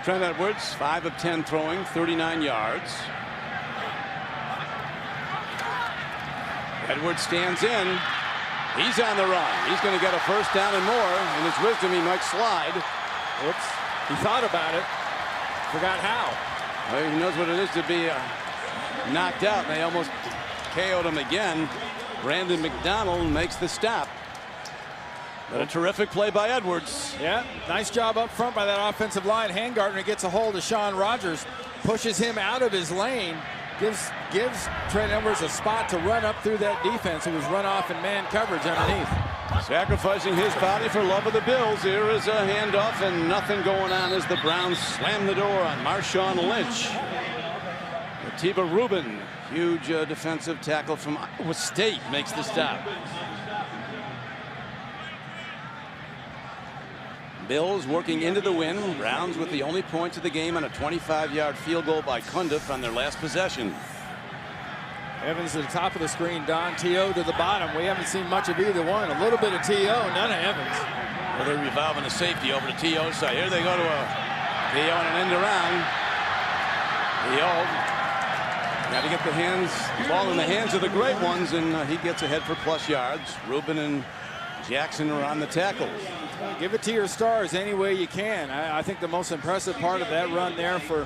Trent Edwards, 5 of 10 throwing, 39 yards. Edwards stands in. He's on the run. He's going to get a first down and more. In his wisdom, he might slide. Oops. He thought about it. Forgot how. Well, he knows what it is to be knocked out. And they almost KO'd him again. Brandon McDonald makes the stop. But a terrific play by Edwards. Yeah, nice job up front by that offensive line. Handgartner gets a hold of Sean Rodgers, pushes him out of his lane, gives Trent Edwards a spot to run up through that defense, who was run off in man coverage underneath. Sacrificing his body for love of the Bills. Here is a handoff and nothing going on as the Browns slam the door on Marshawn Lynch. Atiba Rubin, huge defensive tackle from Iowa State, makes the stop. Bills working into the win. Browns with the only points of the game on a 25-yard field goal by Cundiff on their last possession. Evans to the top of the screen. Don T.O. to the bottom. We haven't seen much of either one. A little bit of T.O., none of Evans. Well, they're revolving the safety over to T.O. side. Here they go to a T.O. and an end around. T.O. got to get the ball in the hands of the great ones, and he gets ahead for plus yards. Rubin and Jackson are on the tackle. Give it to your stars any way you can. I think the most impressive part of that run there for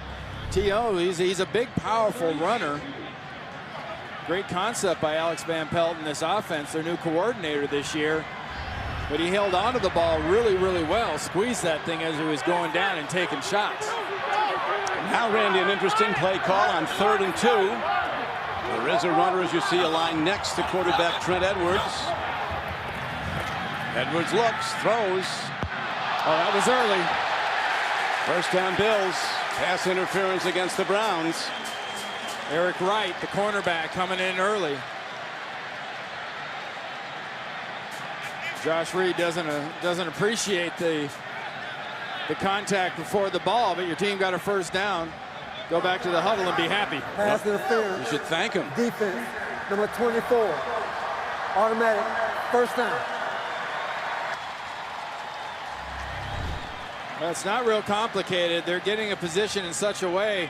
T.O., he's a big, powerful runner. Great concept by Alex Van Pelt in this offense, their new coordinator this year. But he held onto the ball really, really well, squeezed that thing as it was going down and taking shots. Now, Randy, an interesting play call on 3rd and 2. There is a runner, as you see, a line next to quarterback Trent Edwards. Edwards looks, throws. Oh, that was early. First down Bills. Pass interference against the Browns. Eric Wright, the cornerback, coming in early. Josh Reed doesn't appreciate the contact before the ball, but your team got a first down. Go back to the huddle and be happy. Pass interference. You should thank him. Defense, number 24. Automatic first down. Well, it's not real complicated. They're getting a position in such a way,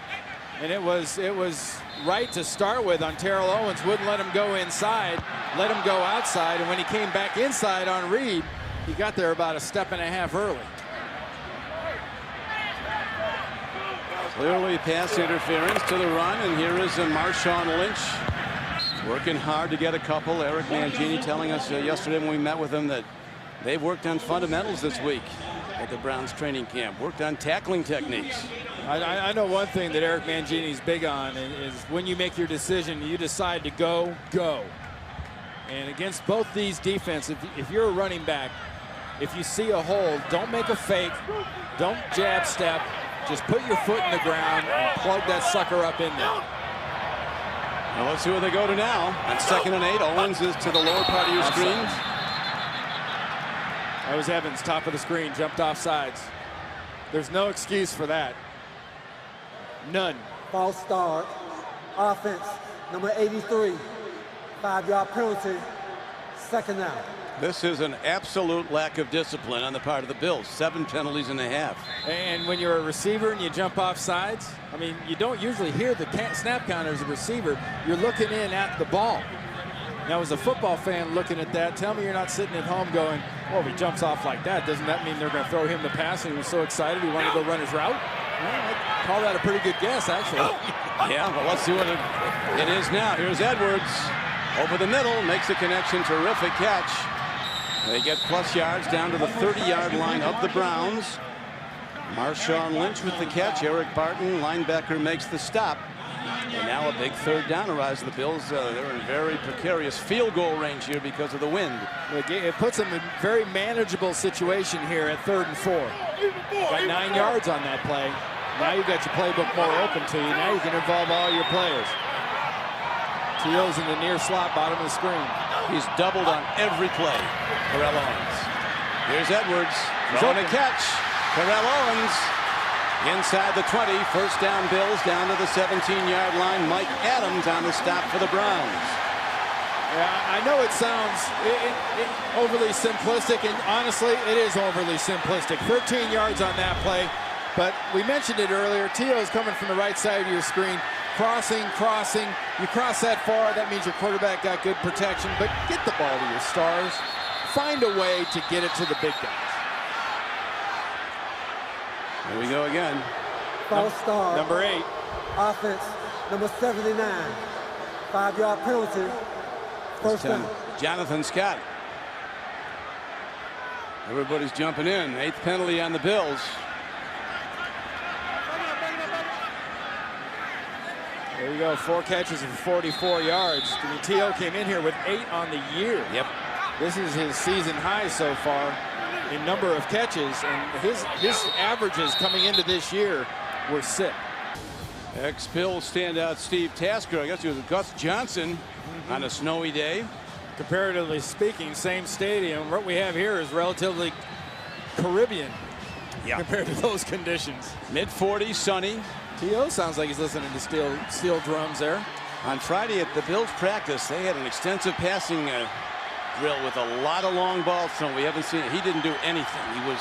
and it was right to start with on Terrell Owens. Wouldn't let him go inside, let him go outside, and when he came back inside on Reed, he got there about a step and a half early. Clearly pass interference to the run, and here is Marshawn Lynch working hard to get a couple. Eric Mangini telling us yesterday when we met with him that they've worked on fundamentals this week at the Browns training camp, worked on tackling techniques. I know one thing that Eric Mangini's big on is when you make your decision, you decide to go. And against both these defenses, if you're a running back, if you see a hole, don't make a fake, don't jab step, just put your foot in the ground and plug that sucker up in there. Well, let's see where they go to now. On 2nd and 8, Owens is to the lower part of your screen. That was Evans, top of the screen, jumped off sides. There's no excuse for that. None. False start. Offense, number 83. 5-yard penalty. Second down. This is an absolute lack of discipline on the part of the Bills. 7 penalties and a half. And when you're a receiver and you jump off sides, I mean, you don't usually hear the snap count as a receiver. You're looking in at the ball. Now, as a football fan looking at that, tell me you're not sitting at home going, well, if he jumps off like that, doesn't that mean they're going to throw him the pass and he was so excited he wanted to go run his route? Well, I'd call that a pretty good guess, actually. Yeah, well, let's see what it is now. Here's Edwards over the middle, makes the connection, terrific catch. They get plus yards down to the 30-yard line of the Browns. Marshawn Lynch with the catch. Eric Barton, linebacker, makes the stop. And now a big 3rd down arrives. The Bills, they're in very precarious field goal range here because of the wind. It puts them in a very manageable situation here at 3rd and 4. Got 9 yards on that play. Now you've got your playbook more open to you. Now you can involve all your players. T.O.'s in the near slot, bottom of the screen. He's doubled on every play. Terrell Owens. Here's Edwards. Throwing a catch. Terrell Owens inside the 20. First down Bills down to the 17-yard line. Mike Adams on the stop for the Browns. Yeah, I know it sounds overly simplistic, and honestly, it is overly simplistic. 13 yards on that play, but we mentioned it earlier. T.O. is coming from the right side of your screen. Crossing. You cross that far, that means your quarterback got good protection, but get the ball to your stars. Find a way to get it to the big guys. Here we go again. False start. Number 8. Offense, number 79. 5-yard penalty. First down. Jonathan Scott. Everybody's jumping in. 8th penalty on the Bills. There you go, 4 catches for 44 yards. T.O. came in here with 8 on the year. Yep. This is his season high so far in number of catches, and his averages coming into this year were sick. Ex-Bill standout Steve Tasker. I guess it was Gus Johnson on a snowy day. Comparatively speaking, same stadium. What we have here is relatively Caribbean compared to those conditions. Mid-40s, sunny. T.O. sounds like he's listening to steel drums there. On Friday at the Bills practice, they had an extensive passing drill with a lot of long balls thrown. We haven't seen it. He didn't do anything. He was,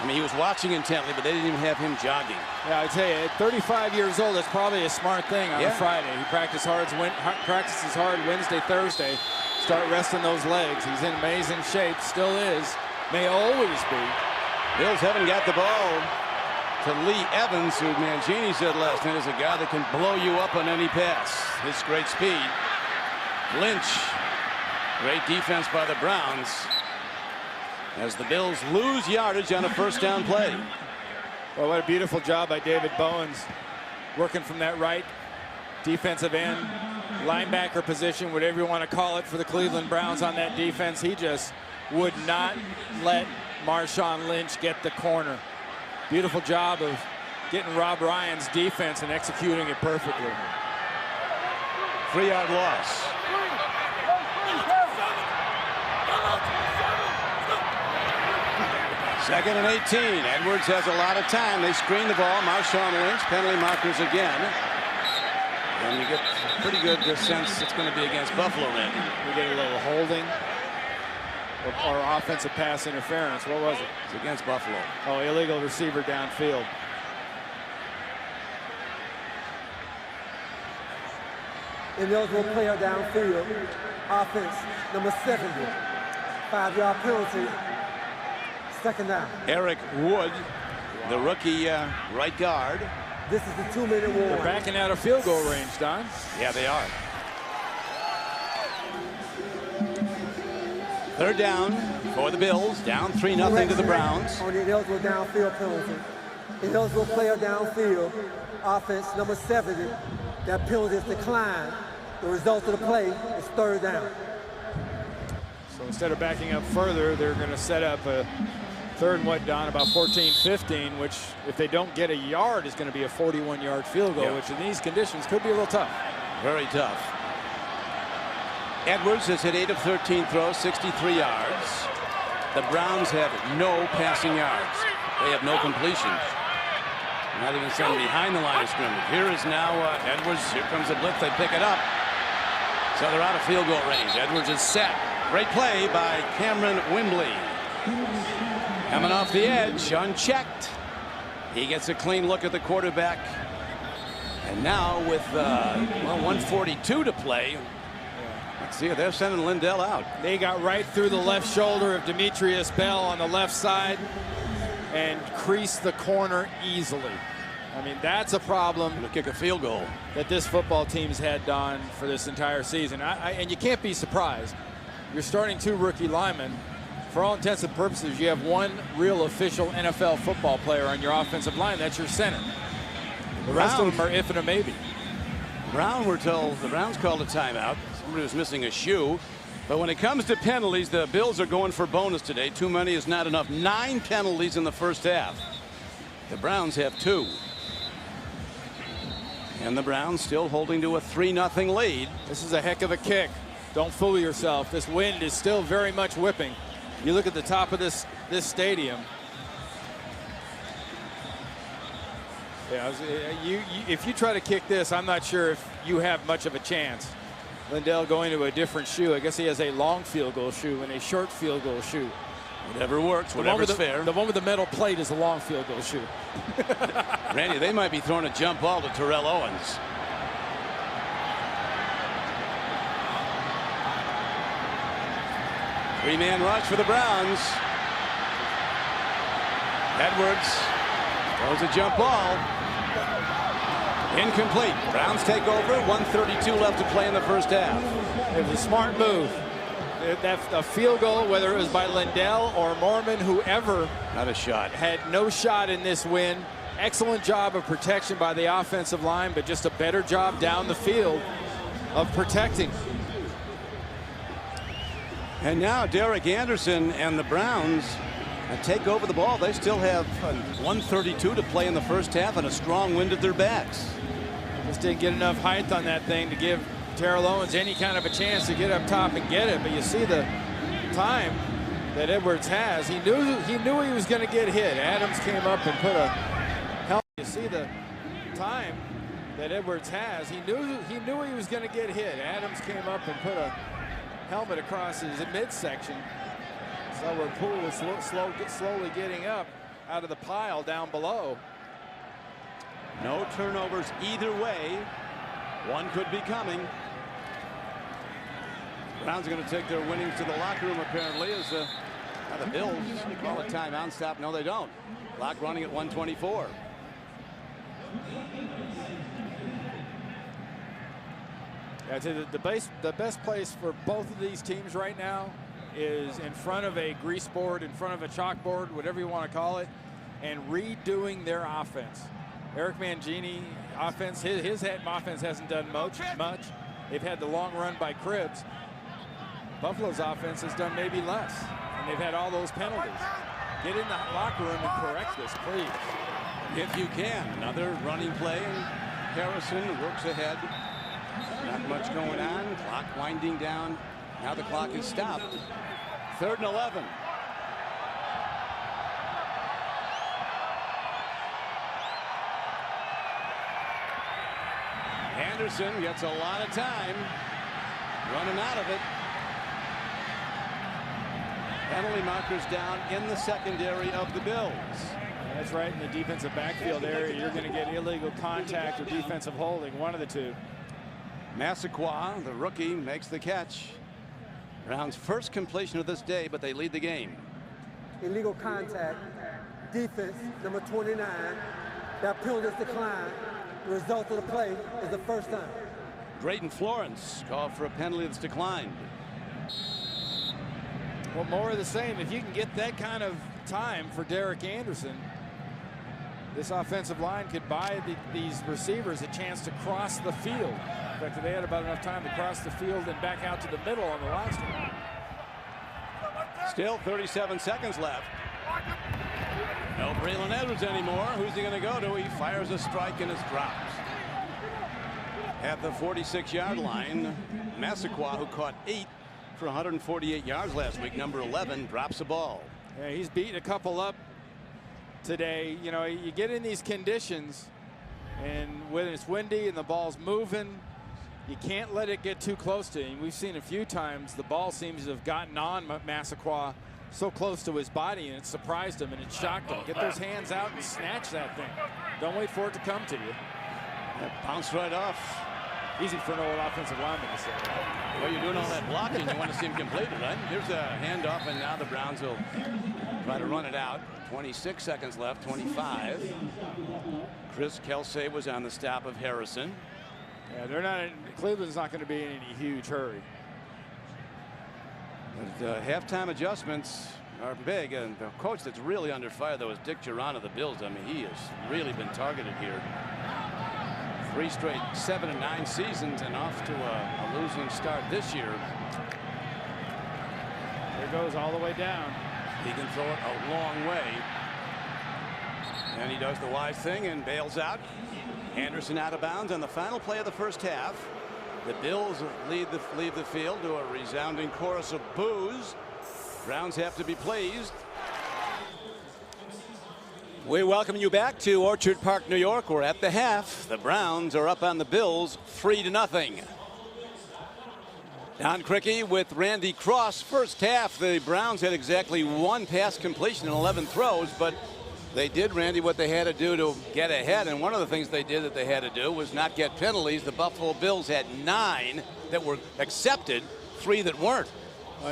he was watching intently, but they didn't even have him jogging. Yeah, I tell you, at 35 years old, it's probably a smart thing on a Friday. He practices hard Wednesday, Thursday. Start resting those legs. He's in amazing shape, still is, may always be. Bills haven't got the ball to Lee Evans, who Mangini said last night is a guy that can blow you up on any pass. His great speed. Lynch, great defense by the Browns, as the Bills lose yardage on a first down play. Well, what a beautiful job by David Bowens, working from that right defensive end, linebacker position, whatever you want to call it, for the Cleveland Browns on that defense. He just would not let Marshawn Lynch get the corner. Beautiful job of getting Rob Ryan's defense and executing it perfectly. 3-yard loss. Second and 18. Edwards has a lot of time. They screen the ball. Marshawn Lynch, penalty markers again. And you get a pretty good sense it's going to be against Buffalo, Randy. We get a little holding or offensive pass interference. What was it? It's against Buffalo. Oh, illegal receiver downfield. Ineligible player downfield. Offense, number 70. 5-yard penalty. Second down. Eric Wood, the rookie right guard. This is the 2-minute warning. They're backing out of field goal range, Don. Yeah, they are. Third down for the Bills. Down 3-0 to the Browns. On the ineligible downfield penalty. Ineligible player downfield. Offense, number 70. That penalty is declined. The result of the play is third down. So instead of backing up further, they're going to set up a third and what, Don, about 14-15, which if they don't get a yard is going to be a 41-yard field goal, which in these conditions could be a little tough. Very tough. Edwards has hit 8 of 13 throws, 63 yards. The Browns have no passing yards. They have no completions. Not even some behind the line of scrimmage. Here is now Edwards. Here comes the blitz. They pick it up. So they're out of field goal range. Edwards is set. Great play by Cameron Wimbley. Coming off the edge, unchecked. He gets a clean look at the quarterback. And now with 1:42 to play, let's see, they're sending Lindell out. They got right through the left shoulder of Demetrius Bell on the left side and creased the corner easily. I mean, that's a problem. To kick a field goal that this football team's had, Don, for this entire season. And you can't be surprised. You're starting 2 rookie linemen. For all intents and purposes, you have 1 real official NFL football player on your offensive line. That's your center. The rest of them are if and a maybe. We're told the Browns called a timeout. Somebody was missing a shoe. But when it comes to penalties, the Bills are going for bonus today. Too many is not enough. 9 penalties in the first half. The Browns have 2. And the Browns still holding to a 3-0 lead. This is a heck of a kick. Don't fool yourself. This wind is still very much whipping. You look at the top of this stadium. Yeah, if you try to kick this, I'm not sure if you have much of a chance. Lindell going to a different shoe. I guess he has a long field goal shoe and a short field goal shoe. Whatever works, whatever's fair. The one with the metal plate is a long field goal shoe. Randy, they might be throwing a jump ball to Terrell Owens. Three-man rush for the Browns. Edwards throws a jump ball. Incomplete. Browns take over. 1:32 left to play in the first half. It was a smart move. That's a field goal, whether it was by Lindell or Mormon, whoever. Not a shot. Had no shot in this win. Excellent job of protection by the offensive line, but just a better job down the field of protecting. And now Derek Anderson and the Browns take over the ball. They still have 1:32 to play in the first half and a strong wind at their backs. Just didn't get enough height on that thing to give Terrell Owens any kind of a chance to get up top and get it. But you see the time that Edwards has. He knew he was going to get hit. Adams came up and put a helmet. You see the time that Edwards has. He knew he was going to get hit. Adams came up and put a helmet across his midsection. So where Poole was slowly getting up out of the pile down below. No turnovers either way. One could be coming. Browns are going to take their winnings to the locker room apparently as the Bills call a timeout. Stop. No, they don't. Clock running at 1:24. Yeah, the best place for both of these teams right now is in front of a grease board, in front of a chalkboard, whatever you want to call it, and redoing their offense. Eric Mangini offense, his offense hasn't done much. They've had the long run by Cribbs. Buffalo's offense has done maybe less, and they've had all those penalties. Get in the locker room and correct this, please. If you can. Another running play. Harrison works ahead. Not much going on. Clock winding down. Now the clock is stopped. 3rd and 11. Anderson gets a lot of time. Running out of it. Penalty markers down in the secondary of the Bills. That's right, in the defensive backfield area, you're going to get illegal contact or defensive holding, one of the two. Massaquoi, the rookie, makes the catch. Brown's first completion of this day, but they lead the game. Illegal contact, defense, number 29. That penalty is declined. The result of the play is the first time. Drayton Florence called for a penalty that's declined. Well, more of the same. If you can get that kind of time for Derek Anderson, this offensive line could buy these receivers a chance to cross the field. In fact, they had about enough time to cross the field and back out to the middle on the last one. Still 37 seconds left. No Braylon Edwards anymore. Who's he going to go to? He fires a strike and it's dropped. At the 46-yard line, Massaquoi, who caught 8 for 148 yards last week, number 11, drops the ball. Yeah, he's beaten a couple up today. You know, you get in these conditions, and when it's windy and the ball's moving, you can't let it get too close to him. We've seen a few times the ball seems to have gotten on Massaquoi so close to his body, and it surprised him and it shocked him. Get those hands out and snatch that thing. Don't wait for it to come to you. That bounced right off. Easy for an old offensive lineman to say. Well, you're doing all that blocking. You want to see him complete it, right? Here's a handoff, and now the Browns will try to run it out. 26 seconds left, 25. Chris Kelsay was on the stop of Harrison. Yeah, they're not. Cleveland's not going to be in any huge hurry. But halftime adjustments are big, and the coach that's really under fire, though, is Dick Jauron of the Bills. I mean, he has really been targeted here. 3 straight 7-9 seasons and off to a losing start this year. There goes all the way down. He can throw it a long way. And he does the wise thing and bails out. Anderson out of bounds on the final play of the first half. The Bills leave the field to a resounding chorus of boos. Browns have to be pleased. We welcome you back to Orchard Park, New York. We're at the half. The Browns are up on the Bills 3-0. Don Criqui with Randy Cross. First half, the Browns had exactly 1 pass completion and 11 throws, but they did, Randy, what they had to do to get ahead. And one of the things they did that they had to do was not get penalties. The Buffalo Bills had 9 that were accepted, 3 that weren't.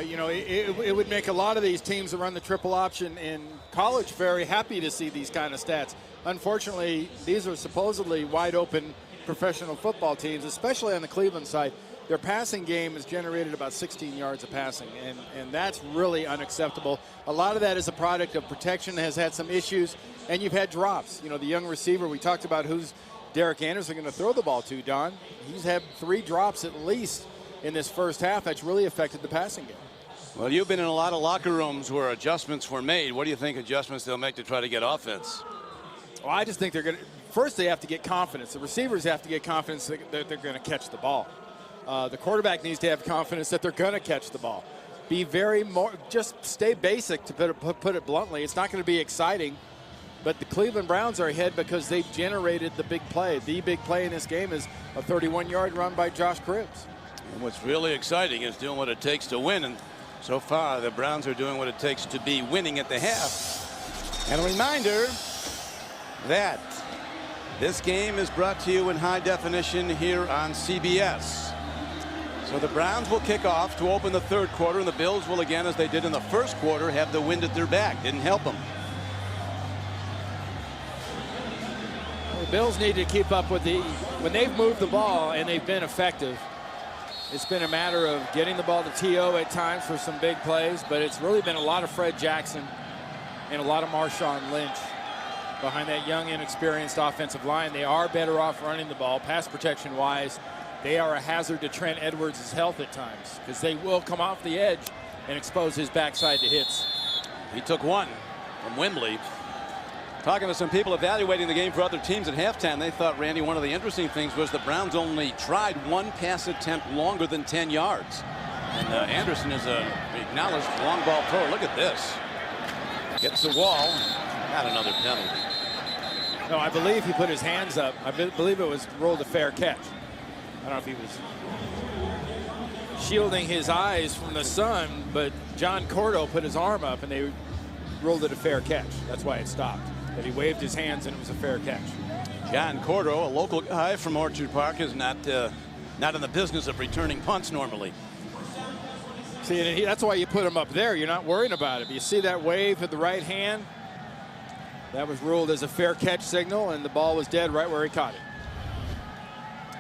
You know, it would make a lot of these teams that run the triple option in college very happy to see these kind of stats. Unfortunately, these are supposedly wide open professional football teams, especially on the Cleveland side. Their passing game has generated about 16 yards of passing, and that's really unacceptable. A lot of that is a product of protection, has had some issues, and you've had drops. You know, the young receiver, we talked about who's Derek Anderson going to throw the ball to, Don. He's had 3 drops at least in this first half. That's really affected the passing game. Well, you've been in a lot of locker rooms where adjustments were made. What do you think adjustments they'll make to try to get offense? Well, I just think they're going to, first they have to get confidence. The receivers have to get confidence that they're going to catch the ball. The quarterback needs to have confidence that they're going to catch the ball. Be just stay basic, to put it bluntly. It's not going to be exciting, but the Cleveland Browns are ahead because they've generated the big play. The big play in this game is a 31-yard run by Josh Cribbs. And what's really exciting is doing what it takes to win, and so far the Browns are doing what it takes to be winning at the half. And a reminder that this game is brought to you in high definition here on CBS. So the Browns will kick off to open the third quarter, and the Bills will, again, as they did in the first quarter, have the wind at their back. Didn't help them. The Bills need to keep up with when they've moved the ball and they've been effective. It's been a matter of getting the ball to T.O. at times for some big plays, but it's really been a lot of Fred Jackson and a lot of Marshawn Lynch behind that young, inexperienced offensive line. They are better off running the ball, pass protection-wise. They are a hazard to Trent Edwards' health at times because they will come off the edge and expose his backside to hits. He took 1 from Wembley. Talking to some people evaluating the game for other teams at halftime, they thought, Randy, one of the interesting things was the Browns only tried 1 pass attempt longer than 10 yards. And Anderson is an acknowledged long ball thrower. Look at this. Gets the wall. Not another penalty. No, I believe he put his hands up. I believe it was ruled a fair catch. I don't know if he was shielding his eyes from the sun, but John Cordo put his arm up and they ruled it a fair catch. That's why it stopped. But he waved his hands and it was a fair catch. John Cordo, a local guy from Orchard Park, is not in the business of returning punts normally. See, that's why you put him up there. You're not worrying about it. You see that wave with the right hand? That was ruled as a fair catch signal, and the ball was dead right where he caught it.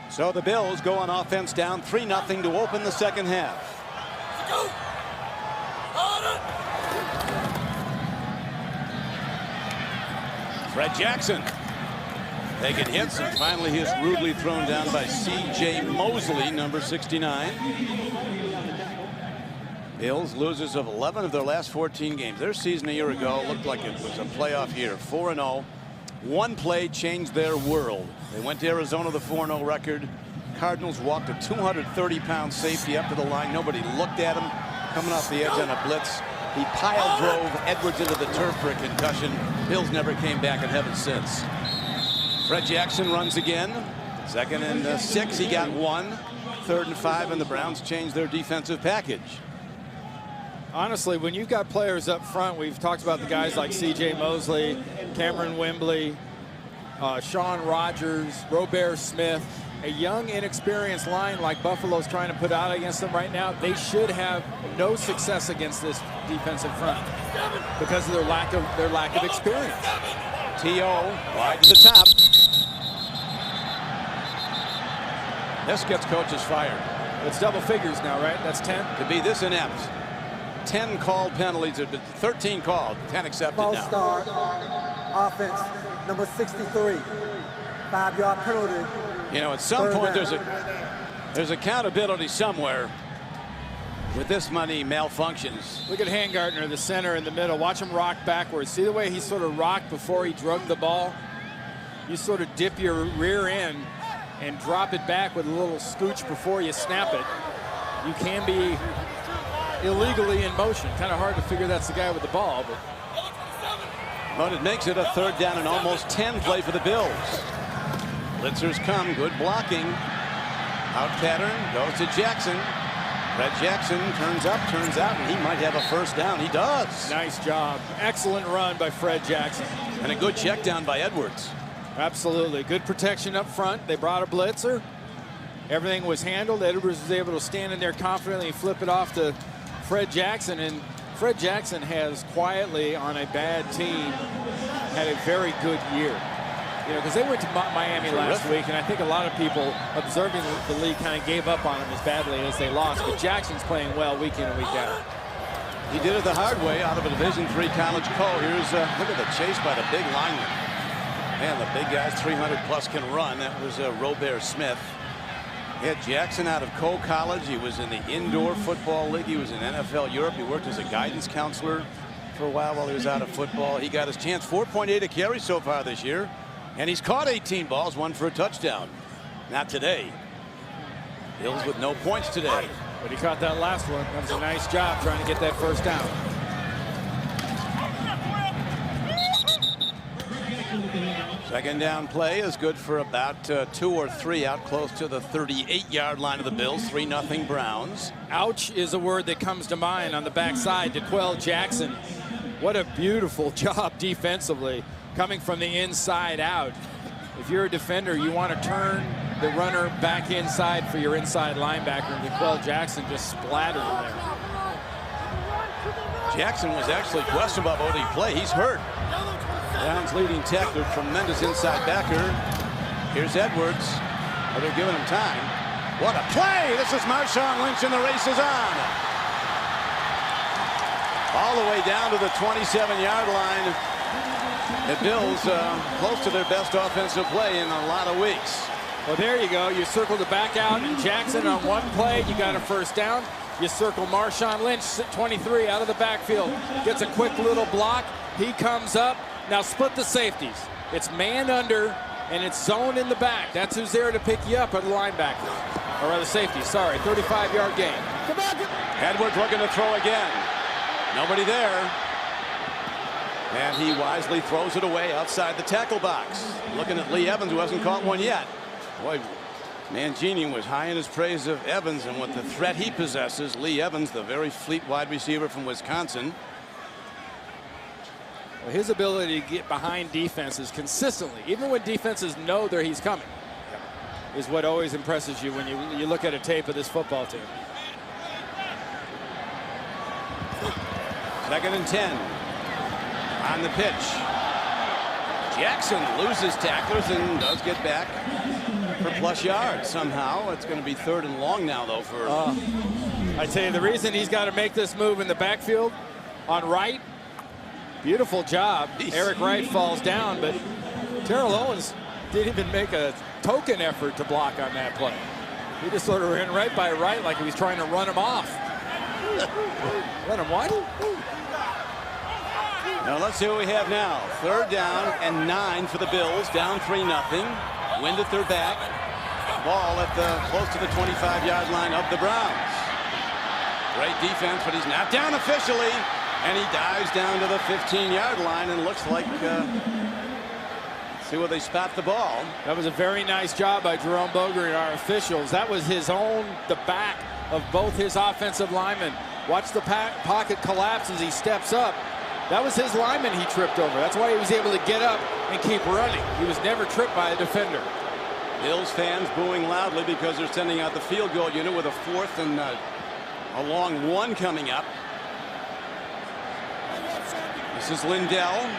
So the Bills go on offense down 3-0 to open the second half. Fred Jackson taking hits, and finally he is rudely thrown down by C.J. Mosley, number 69. Bills losers of 11 of their last 14 games. Their season a year ago looked like it was a playoff year. 4-0. One play changed their world. They went to Arizona, the 4-0 record. Cardinals walked a 230-pound safety up to the line. Nobody looked at him coming off the edge on a blitz. He pile drove Edwards into the turf for a concussion. Bills never came back in heaven since. Fred Jackson runs again. 2nd and 6. He got 1. 3rd and 5, and the Browns changed their defensive package. Honestly, when you've got players up front, we've talked about the guys like C.J. Mosley, Cameron Wembley, Sean Rogers, Robert Smith, a young, inexperienced line like Buffalo's trying to put out against them right now. They should have no success against this defensive front because of their lack of experience. T.O. wide to the top. This gets coaches fired. It's double figures now, right? That's 10. To be this inept. 10 called penalties, 13 called, 10 accepted False now. start, offense, number 63, 5-yard penalty. You know, at some point there's accountability somewhere with this many malfunctions. Look at Hangartner, the center in the middle. Watch him rock backwards. See the way he sort of rocked before he drugged the ball? you sort of dip your rear end and drop it back with a little scooch before you snap it, you can be illegally in motion. Kind of hard to figure that's the guy with the ball, But it makes it a 3rd down and almost 10 play for the Bills. Blitzers come, good blocking. Out pattern, goes to Jackson. Fred Jackson turns up, turns out, and he might have a 1st down. He does. nice job. Excellent run by Fred Jackson. And a good check down by Edwards. Absolutely. Good protection up front. They brought a blitzer. Everything was handled. Edwards was able to stand in there confidently and flip it off to Fred Jackson. And Fred Jackson has quietly, on a bad team, had a very good year. You know, because they went to Miami last week, and I think a lot of people observing the league kind of gave up on him as badly as they lost. But Jackson's playing well week in and week out. He did it the hard way out of a Division III college call. Here's look at the chase by the big lineman. Man, the big guys 300+ can run. That was Robert Smith. He had Jackson out of Cole College. He was in the indoor football league. He was in NFL Europe. He worked as a guidance counselor for a while he was out of football. He got his chance. 4.8 a carry so far this year. And he's caught 18 balls, 1 for a touchdown. Not today. Bills with no points today. But he caught that last one. That was a nice job trying to get that 1st down. Second down play is good for about 2 or 3 out close to the 38-yard line of the Bills. 3-0 Browns. Ouch is a word that comes to mind on the backside. DeQuell Jackson. What a beautiful job defensively, coming from the inside out. If you're a defender, you want to turn the runner back inside for your inside linebacker, and DeQuell Jackson just splattered him there. Jackson was actually questionable about what he play. He's hurt. Browns leading tackler, tremendous inside backer. Here's Edwards. Oh, they're giving him time. What a play! This is Marshawn Lynch, and the race is on. All the way down to the 27-yard line. The Bills close to their best offensive play in a lot of weeks. Well, there you go. You circle the back out, and Jackson on one play, you got a 1st down. You circle Marshawn Lynch, 23, out of the backfield. Gets a quick little block. He comes up. Now split the safeties. It's man under, and it's zone in the back. That's who's there to pick you up, are the linebackers. Or rather safety, sorry. 35-yard gain. Come back. Edwards looking to throw again. Nobody there. And he wisely throws it away outside the tackle box. Looking at Lee Evans, who hasn't caught one yet. Boy, Mangini was high in his praise of Evans, and with the threat he possesses, Lee Evans, the very fleet wide receiver from Wisconsin. Well, his ability to get behind defenses consistently, even when defenses know that he's coming, is what always impresses you when you look at a tape of this football team. 2nd and 10. On the pitch. Jackson loses tacklers and does get back for plus yards somehow. It's going to be 3rd and long now, though, for... I tell you, the reason he's got to make this move in the backfield on Wright, beautiful job. Eric Wright falls down, but Terrell Owens didn't even make a token effort to block on that play. He just sort of ran right by Wright like he was trying to run him off. Let him what? Now let's see what we have now. 3rd down and 9 for the Bills. Down 3-0. Wind at their back. Ball at the close to the 25-yard line of the Browns. Great defense, but he's not down officially. And he dives down to the 15-yard line and looks like, see where they spot the ball. That was a very nice job by Jerome Boger and our officials. That was the back of both his offensive linemen. Watch the pocket collapse as he steps up. That was his lineman he tripped over. That's why he was able to get up and keep running. He was never tripped by a defender. Bills fans booing loudly because they're sending out the field goal unit with a 4th and a long 1 coming up. This is Lindell.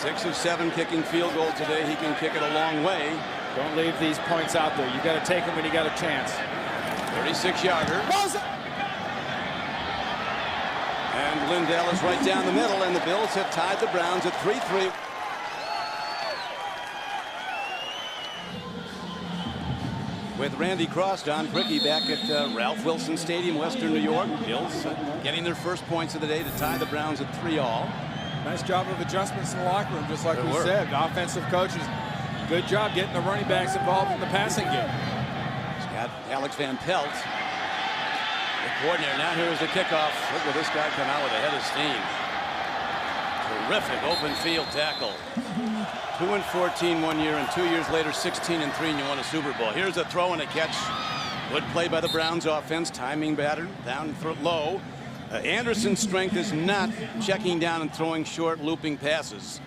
6 of 7 kicking field goals today. He can kick it a long way. Don't leave these points out there. You got to take them when you got a chance. 36-yarder. And Lindell is right down the middle, and the Bills have tied the Browns at 3-3. With Randy Cross, Don Criqui back at Ralph Wilson Stadium, Western New York. Bills getting their first points of the day to tie the Browns at 3-all. Nice job of adjustments in the locker room, just like we said. Offensive coaches Good job getting the running backs involved in the passing game. He's got Alex Van Pelt, the coordinator. Now here is the kickoff. Look at this guy come out with a head of steam. Terrific open field tackle. 2-14 1 year, and 2 years later 16-3, and you won a Super Bowl. Here's a throw and a catch. Good play by the Browns offense. Timing batter down low. Anderson's strength is not checking down and throwing short looping passes.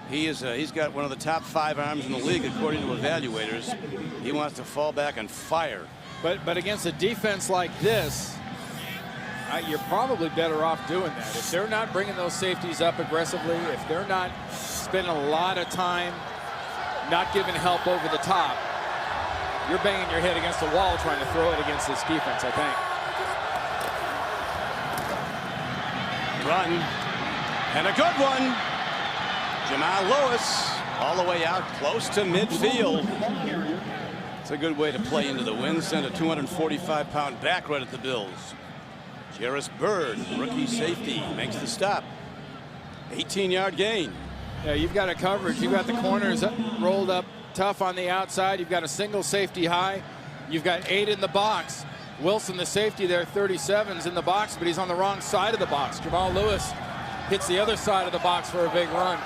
He's got one of the top 5 arms in the league according to evaluators. He wants to fall back and fire. But against a defense like this, you're probably better off doing that. If they're not bringing those safeties up aggressively, if they're not spending a lot of time not giving help over the top, you're banging your head against the wall trying to throw it against this defense, I think. Run, and a good one. Jamal Lewis all the way out close to midfield. It's a good way to play into the wind. Send a 245-pound back right at the Bills. Jarris Byrd, rookie safety, makes the stop. 18-yard gain. Yeah, you've got a coverage. You've got the corners rolled up tough on the outside. You've got a single safety high. You've got 8 in the box. Wilson, the safety there, 37's in the box, but he's on the wrong side of the box. Jamal Lewis hits the other side of the box for a big run.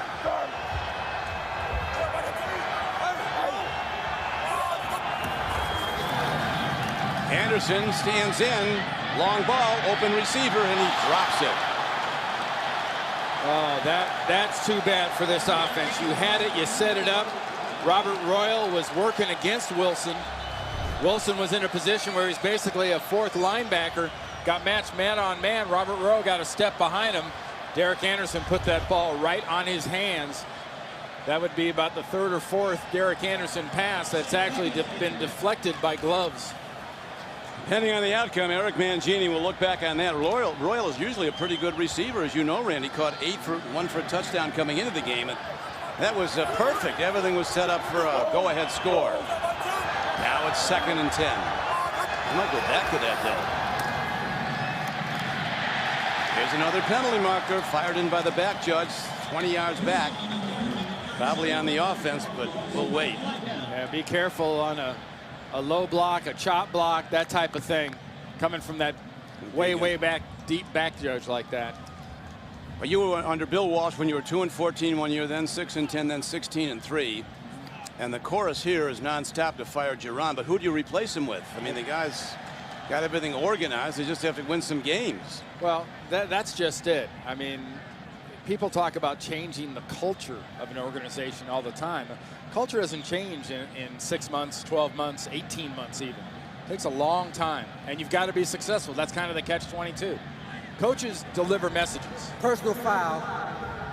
Anderson stands in. Long ball, open receiver, and he drops it. Oh, that's too bad for this offense. You had it, you set it up. Robert Royal was working against Wilson. Wilson was in a position where he's basically a 4th linebacker. Got matched man on man. Robert Royal got a step behind him. Derek Anderson put that ball right on his hands. That would be about the 3rd or 4th Derek Anderson pass that's actually been deflected by gloves. Depending on the outcome, Eric Mangini will look back on that. Royal is usually a pretty good receiver, as you know, Randy. Caught 1 for a touchdown coming into the game. And that was perfect. Everything was set up for a go-ahead score. Now it's 2nd and 10. I'm going to go back to that, though. Here's another penalty marker fired in by the back judge. 20 yards back. Probably on the offense, but we'll wait. Yeah, be careful on a low block, a chop block, that type of thing, coming from that way back, deep back judge like that. But you were under Bill Walsh when you were 2-14 1 year, then 6-10, then 16-3. And the chorus here is nonstop to fire Giron. But who do you replace him with? I mean, the guy's got everything organized. They just have to win some games. Well, that's just it. I mean, people talk about changing the culture of an organization all the time. Culture doesn't change in 6 months, 12 months, 18 months even. It takes a long time, and you've got to be successful. That's kind of the catch-22. Coaches deliver messages. Personal foul,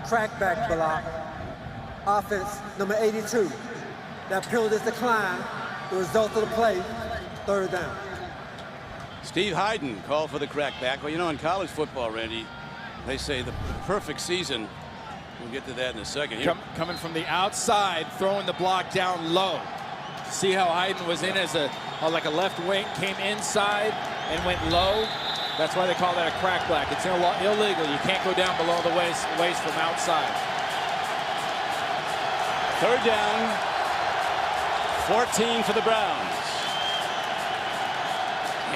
crackback block, offense number 82. That penalty is declined. The result of the play, 3rd down. Steve Hyden called for the crackback. Well, you know, in college football, Randy, they say the perfect season. We'll get to that in a second. Coming from the outside, throwing the block down low. See how Hyden was in as like a left wing, came inside and went low. That's why they call that a crackback. It's illegal. You can't go down below the waist from outside. 3rd down, 14 for the Browns.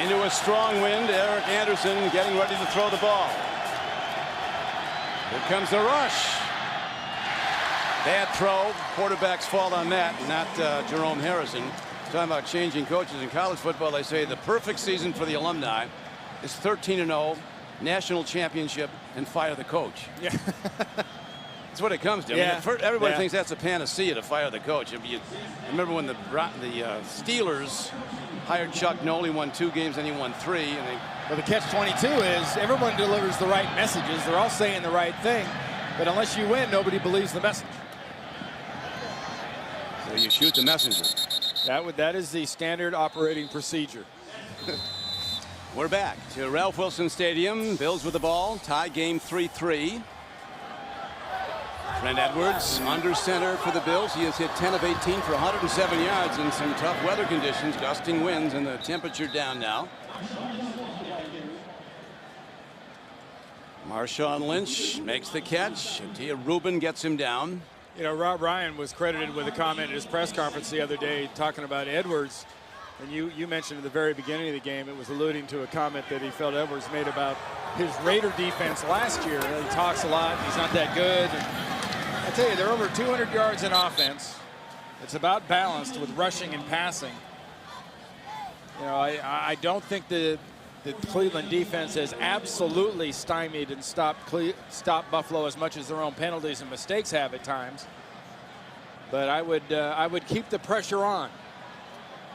Into a strong wind, Eric Anderson getting ready to throw the ball. Here comes the rush. Bad throw. Quarterback's fault on that, not Jerome Harrison. Talking about changing coaches in college football, they say the perfect season for the alumni is 13-0, national championship, and fire the coach. Yeah. That's what it comes to. Yeah. I mean, everybody thinks that's a panacea to fire the coach. I remember when the Steelers hired Chuck Noll, won 2 games, and he won 3. And well, the catch-22 is everyone delivers the right messages. They're all saying the right thing, but unless you win, nobody believes the message. So you shoot the messenger. That is the standard operating procedure. We're back to Ralph Wilson Stadium. Bills with the ball. Tie game 3-3. Trent Edwards under center for the Bills. He has hit 10 of 18 for 107 yards in some tough weather conditions, gusting winds, and the temperature down now. Marshawn Lynch makes the catch. Tia Rubin gets him down. You know, Rob Ryan was credited with a comment at his press conference the other day talking about Edwards. And you mentioned at the very beginning of the game, it was alluding to a comment that he felt Edwards made about his Raider defense last year. He talks a lot, he's not that good. And I tell you, they're over 200 yards in offense. It's about balanced with rushing and passing. You know, I don't think the Cleveland defense has absolutely stymied and stopped Buffalo as much as their own penalties and mistakes have at times. But I would keep the pressure on.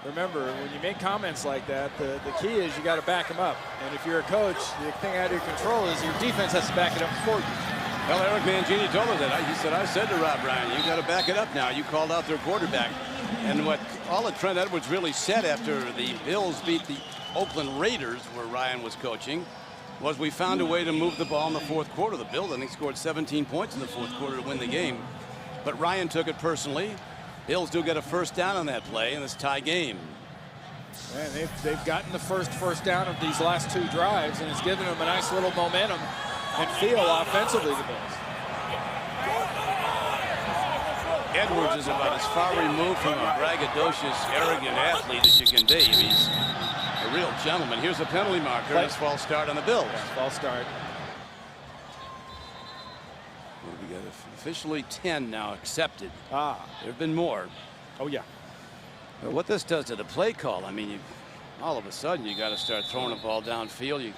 Remember, when you make comments like that, the key is you got to back them up. And if you're a coach, the thing out of your control is your defense has to back it up for you. Well, Eric Mangini told us that. He said, I said to Rob Ryan, you got to back it up now. You called out their quarterback. And what all that Trent Edwards really said after the Bills beat the Oakland Raiders, where Ryan was coaching, was we found a way to move the ball in the fourth quarter. The Bills, I think, scored 17 points in the fourth quarter to win the game. But Ryan took it personally. Bills do get a first down on that play in this tie game. Man, they've gotten the first down of these last two drives, and it's given them a nice little momentum and feel offensively, the Bills. Edwards is about as far removed from a braggadocious, arrogant athlete as you can be. He's a real gentleman. Here's a penalty marker. Nice false start on the Bills. False start. Well, we got officially 10 now accepted. There have been more. Oh, yeah. But what this does to the play call, I mean, all of a sudden you got to start throwing the ball downfield.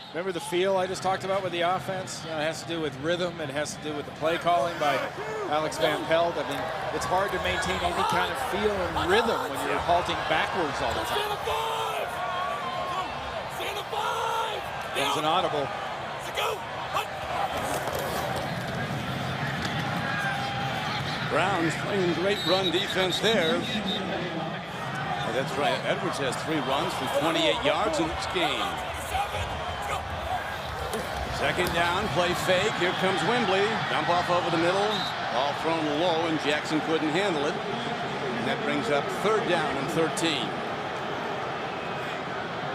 Remember the feel I just talked about with the offense? You know, it has to do with rhythm. It has to do with the play calling by Alex Van Pelt. I mean, it's hard to maintain any kind of feel and rhythm when you're halting backwards all the time. There's an audible. Browns playing great run defense there. That's right. Edwards has 3 runs for 28 yards in this game. Second down, play fake. Here comes Wembley. Dump off over the middle. Ball thrown low, and Jackson couldn't handle it. And that brings up third down and 13.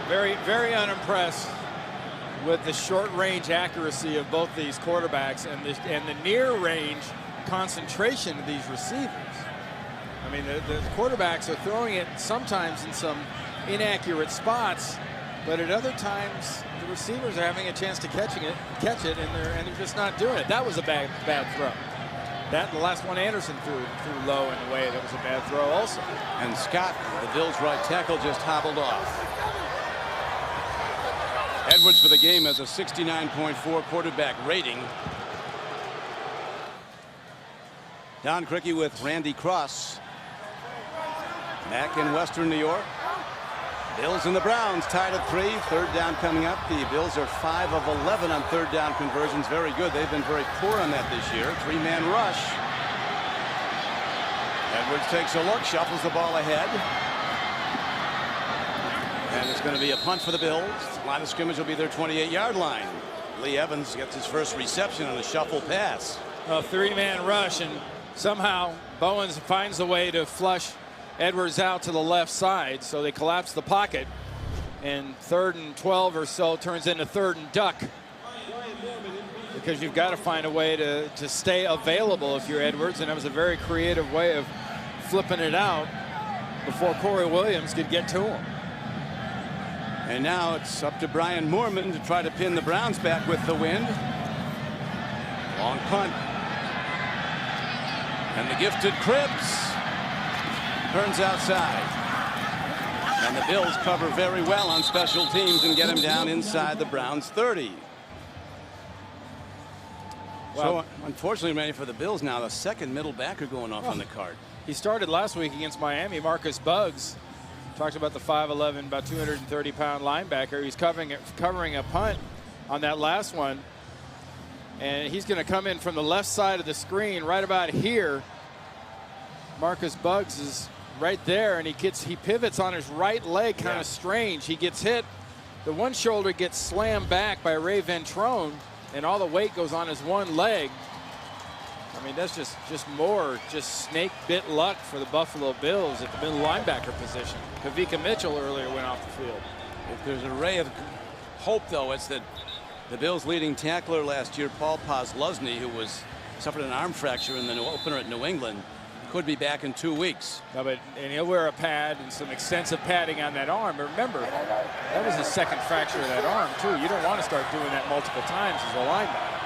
Very, very unimpressed with the short-range accuracy of both these quarterbacks and the near-range concentration of these receivers. I mean, the quarterbacks are throwing it sometimes in some inaccurate spots, but at other times the receivers are having a chance to catch it, and they're just not doing it. That was a bad throw. That, the last one Anderson threw low in a way that was a bad throw also. And Scott, the Bills' right tackle, just hobbled off. Edwards for the game has a 69.4 quarterback rating. Don Criqui with Randy Cross. Back in Western New York. Bills and the Browns tied at 3. Third down coming up. The Bills are 5 of 11 on third down conversions. Very good. They've been very poor on that this year. 3-man rush. Edwards takes a look, shuffles the ball ahead. And it's going to be a punt for the Bills. Line of scrimmage will be their 28-yard line. Lee Evans gets his first reception on a shuffle pass. A 3-man rush, and somehow Bowens finds a way to flush Edwards out to the left side, so they collapse the pocket, and 3rd and 12 or so turns into 3rd and duck, because you've got to find a way to stay available if you're Edwards, and that was a very creative way of flipping it out before Corey Williams could get to him. And now it's up to Brian Moorman to try to pin the Browns back with the wind. Long punt. And the gifted Cribbs turns outside. And the Bills cover very well on special teams and get him down inside the Browns 30. Well, so unfortunately, Randy, for the Bills now, the second middle backer going off on the card. He started last week against Miami. Marcus Buggs. Talked about the 5'11", about 230-pound linebacker. He's covering a punt on that last one. And he's going to come in from the left side of the screen right about here. Marcus Buggs is right there, and he pivots on his right leg, kind of strange. He gets hit. The one shoulder gets slammed back by Ray Ventrone, and all the weight goes on his one leg. I mean, that's just more snake bit luck for the Buffalo Bills at the middle linebacker position. Kavika Mitchell earlier went off the field. If there's a ray of hope, though, it's that the Bills' leading tackler last year, Paul Posluszny, who was suffered an arm fracture in the opener at New England. Could be back in 2 weeks. No, and he'll wear a pad and some extensive padding on that arm. But remember, that was his second fracture of that arm, too. You don't want to start doing that multiple times as a linebacker.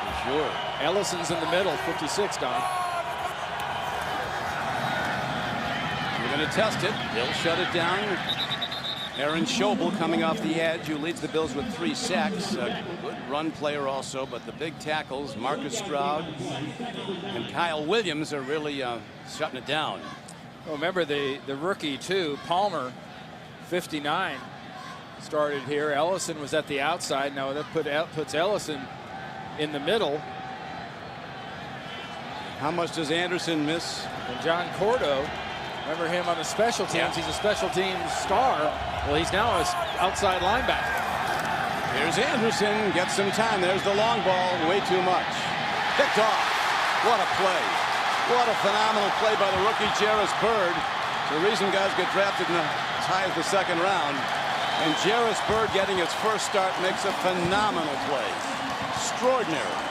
For sure. Ellison's in the middle, 56, Don. We're going to test it. They'll shut it down. Aaron Schobel coming off the edge, who leads the Bills with 3 sacks. A good run player also, but the big tackles, Marcus Stroud and Kyle Williams, are really shutting it down. Well, remember the rookie, too, Palmer, 59, started here. Ellison was at the outside. Now that puts Ellison in the middle. How much does Anderson miss? And John Cordo, remember him on the special teams. Yeah. He's a special teams star. Well, he's now an outside linebacker. Here's Anderson, gets some time. There's the long ball, way too much. Picked off. What a play. What a phenomenal play by the rookie, Jairus Byrd. It's the reason guys get drafted in as high as the 2nd round. And Jairus Byrd getting his first start makes a phenomenal play. Extraordinary.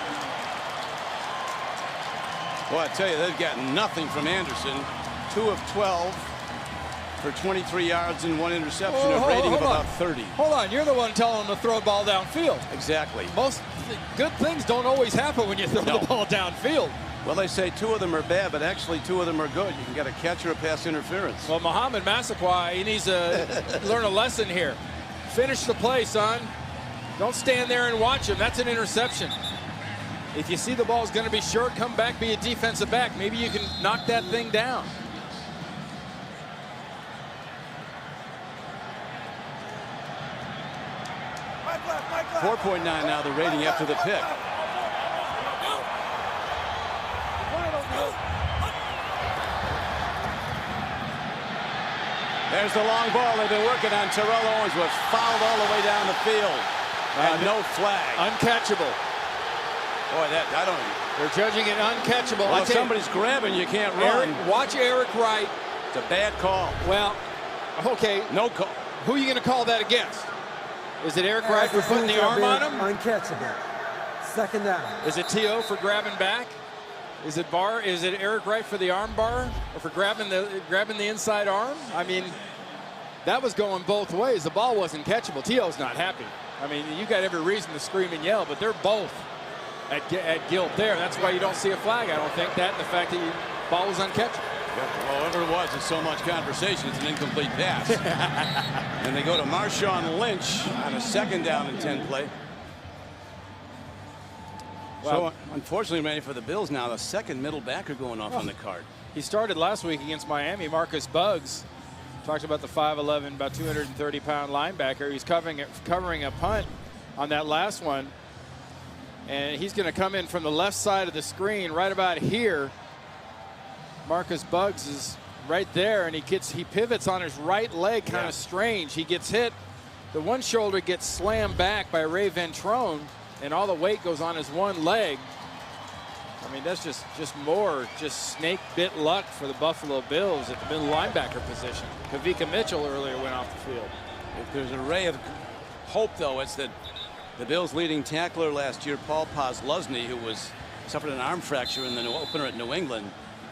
Well, I tell you, they've got nothing from Anderson. 2 of 12 for 23 yards and 1 interception, a rating of about 30. Hold on, you're the one telling them to throw a ball downfield. Exactly. Most good things don't always happen when you throw the ball downfield. Well, they say 2 of them are bad, but actually 2 of them are good. You can get a catch or a pass interference. Well, Muhammad Massaquoi, he needs to learn a lesson here. Finish the play, son. Don't stand there and watch him. That's an interception. If you see the ball's going to be short, come back, be a defensive back. Maybe you can knock that thing down. Mike 4.9 now the rating after the pick. There's the long ball they've been working on. Terrell Owens was fouled all the way down the field. And no flag. Uncatchable. Boy, I don't. They're judging it uncatchable. Well, if somebody's grabbing, you can't run. Watch Eric Wright. It's a bad call. Well, okay. No call. Who are you going to call that against? Is it Eric Wright for putting the arm on him? Uncatchable. 2nd down. Is it T.O. for grabbing back? Is it Eric Wright for the arm bar, or for grabbing the inside arm? I mean, that was going both ways. The ball wasn't catchable. T.O.'s not happy. I mean, you got every reason to scream and yell, but they're both at guilt there. That's why you don't see a flag. I don't think that, and the fact that the ball was uncatchable. Well, whatever it was, it's so much conversation. It's an incomplete pass. And they go to Marshawn Lynch on a 2nd down and 10 play. Well, so, unfortunately, Randy, for the Bills now, the 2nd middle backer going off on the card. He started last week against Miami. Marcus Buggs. Talked about the 5'11", about 230-pound linebacker. He's covering a punt on that last one. And he's going to come in from the left side of the screen right about here. Marcus Buggs is right there, and he pivots on his right leg, kind of strange. He gets hit. The one shoulder gets slammed back by Ray Ventrone, and all the weight goes on his one leg. I mean, that's just more snake bit luck for the Buffalo Bills at the middle linebacker position. Kavika Mitchell earlier went off the field. If there's a ray of hope, though, it's that the Bills' leading tackler last year, Paul Posluszny, who suffered an arm fracture in the opener at New England,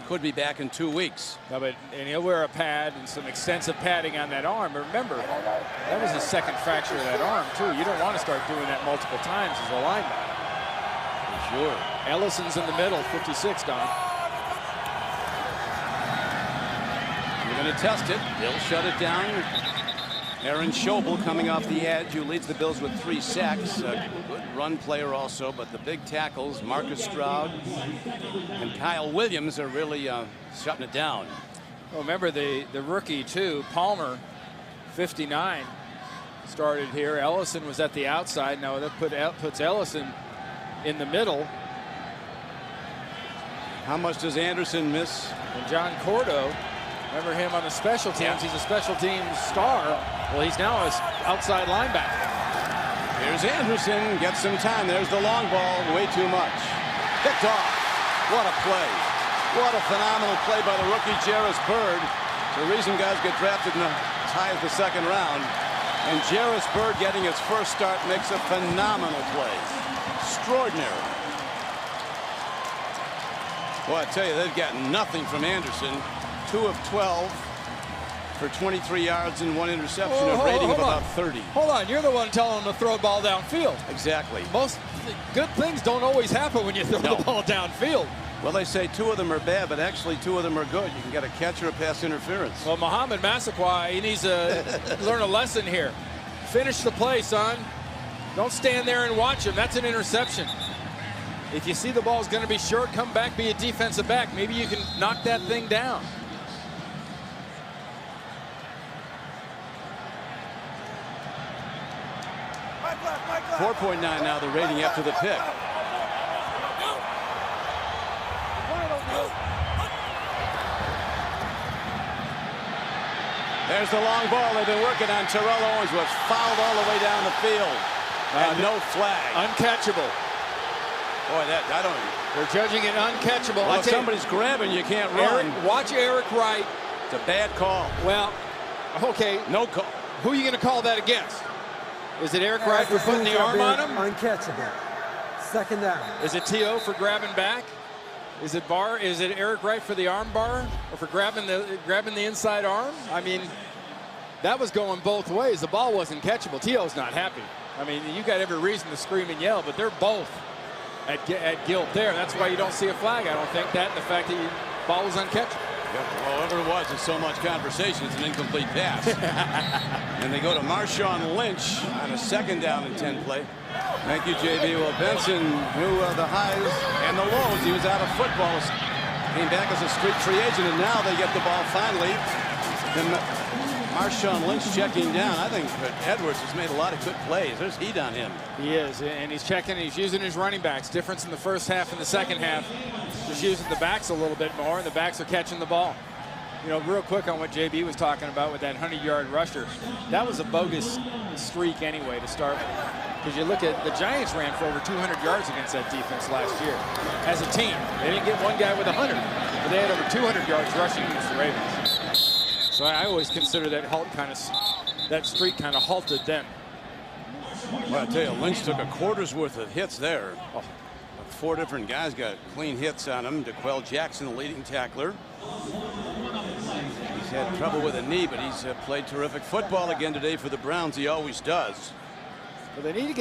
could be back in 2 weeks. No, and he'll wear a pad and some extensive padding on that arm. But remember, that was his 2nd fracture of that arm, too. You don't want to start doing that multiple times as a linebacker. For sure. Ellison's in the middle, 56, Don. We're going to test it. They'll shut it down. Aaron Schobel coming off the edge, who leads the Bills with 3 sacks. A good run player also, but the big tackles, Marcus Stroud and Kyle Williams, are really shutting it down. Well, remember the rookie, too, Palmer, 59, started here. Ellison was at the outside. Now that puts Ellison in the middle. How much does Anderson miss? And John Cordo, remember him on the special teams. Yeah. He's a special teams star. Well, he's now an outside linebacker. Here's Anderson, gets some time. There's the long ball, way too much. Picked off. What a play. What a phenomenal play by the rookie, Jairus Byrd. It's the reason guys get drafted in as high as the 2nd round. And Jairus Byrd getting his first start makes a phenomenal play. Extraordinary. Well, I tell you, they've gotten nothing from Anderson. 2 of 12 for 23 yards and 1 interception, a rating of about 30. Hold on, you're the one telling them to throw a ball downfield. Exactly. Most good things don't always happen when you throw the ball downfield. Well, they say 2 of them are bad, but actually 2 of them are good. You can get a catch or a pass interference. Well, Mohamed Massaquoi, he needs to learn a lesson here. Finish the play, son. Don't stand there and watch him. That's an interception. If you see the ball's going to be short, come back, be a defensive back. Maybe you can knock that thing down. .49 now the rating after the pick. There's the long ball they've been working on. Terrell Owens was fouled all the way down the field. And no flag. Uncatchable. Boy, I don't. They're judging it uncatchable. Well, if somebody's grabbing, you can't run. Watch Eric Wright. It's a bad call. Well, okay. No call. Who are you going to call that against? Is it Eric Wright for putting the arm on him? Uncatchable. Second down. Is it T.O. for grabbing back? Is it Barr? Is it Eric Wright for the arm bar or for grabbing the inside arm? I mean, that was going both ways. The ball wasn't catchable. T.O.'s not happy. I mean, you got every reason to scream and yell, but they're both at guilt there. That's why you don't see a flag. I don't think that, and the fact that the ball was uncatchable. Yep. Whoever it was, it's so much conversation, it's an incomplete pass. And they go to Marshawn Lynch on a second down and 10 play. Thank you, JB. Well, Benson knew the highs and the lows. He was out of football. Came back as a street free agent, and now they get the ball finally. And Marshawn Lynch checking down. I think Edwards has made a lot of good plays. There's heat on him. He is, and he's checking. He's using his running backs. Difference in the first half and the second half. Just using the backs a little bit more, and the backs are catching the ball. You know, real quick on what JB was talking about with that 100-yard rusher. That was a bogus streak anyway to start with. Because you look at the Giants ran for over 200 yards against that defense last year as a team. They didn't get one guy with 100, but they had over 200 yards rushing against the Ravens. So I always consider that streak kind of halted then. Well, I tell you, Lynch took a quarter's worth of hits there. Oh, 4 different guys got clean hits on him. DeQuell Jackson, the leading tackler. He's had trouble with a knee, but he's played terrific football again today for the Browns. He always does. Well, they need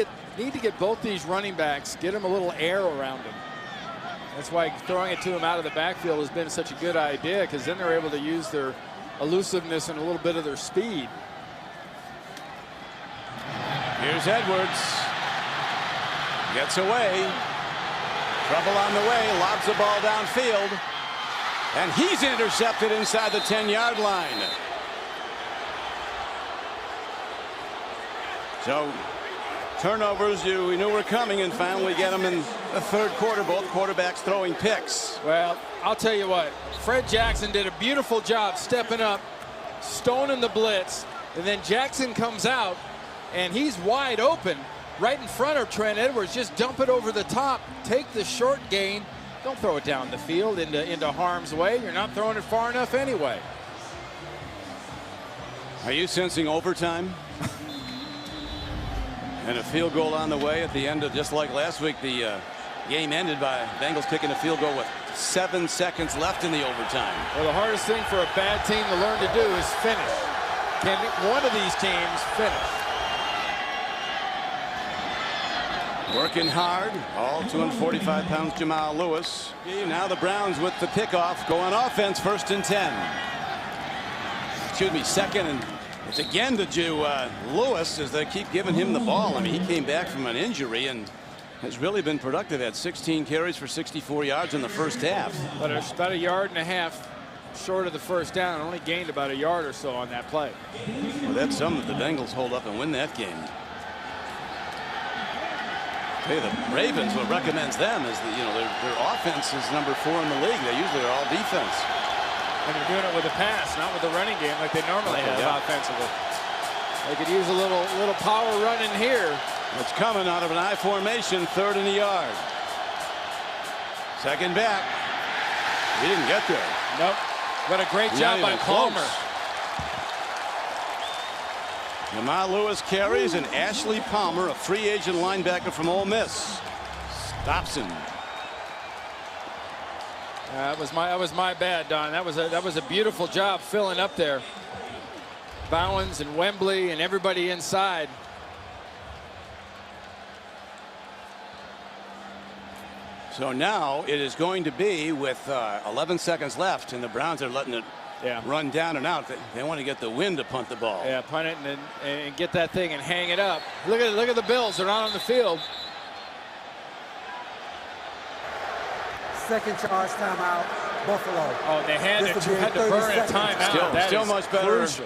to get both these running backs, get them a little air around them. That's why throwing it to them out of the backfield has been such a good idea, because then they're able to use their elusiveness and a little bit of their speed. Here's Edwards. Gets away. Trouble on the way. Lobs the ball downfield. And he's intercepted inside the 10-yard line. So turnovers we knew were coming, and finally get them in the third quarter. Both quarterbacks throwing picks. Well, I'll tell you what. Fred Jackson did a beautiful job stepping up, stoning the blitz, and then Jackson comes out, and he's wide open right in front of Trent Edwards. Just dump it over the top, take the short gain. Don't throw it down the field into harm's way. You're not throwing it far enough anyway. Are you sensing overtime? And a field goal on the way at the end of, just like last week, the game ended by Bengals kicking a field goal with 7 seconds left in the overtime. Well, the hardest thing for a bad team to learn to do is finish. Can one of these teams finish? Working hard, all 245 pounds, Jamal Lewis. Now the Browns with the pickoff, go on offense, 1st and 10. Excuse me, 2nd, and it's again to Lewis as they keep giving him the ball. I mean, he came back from an injury and has really been productive at 16 carries for 64 yards in the first half. But it's about 1.5 yards short of the first down, and only gained about 1 yard or so on that play. Well, that's something that the Bengals hold up and win that game. Hey, the Ravens, what recommends them is that, their offense is number 4 in the league. They usually are all defense. And they're doing it with a pass, not with the running game like they normally have offensively. They could use a little power run in here. It's coming out of an I formation, 3rd and a yard. 2nd back. He didn't get there. Nope. What a great job by Palmer. Jamal Lewis carries, and Ashley Palmer, a free agent linebacker from Ole Miss, stops him. That was my bad, Don. That was a beautiful job filling up there. Bowens and Wembley and everybody inside. So now it is going to be with 11 seconds left, and the Browns are letting it run down and out. They want to get the wind to punt the ball. Yeah, punt it and get that thing and hang it up. Look at the Bills. They're not on the field. Second charge timeout, Buffalo. Oh, they had to burn a timeout. Still much better. Crucial.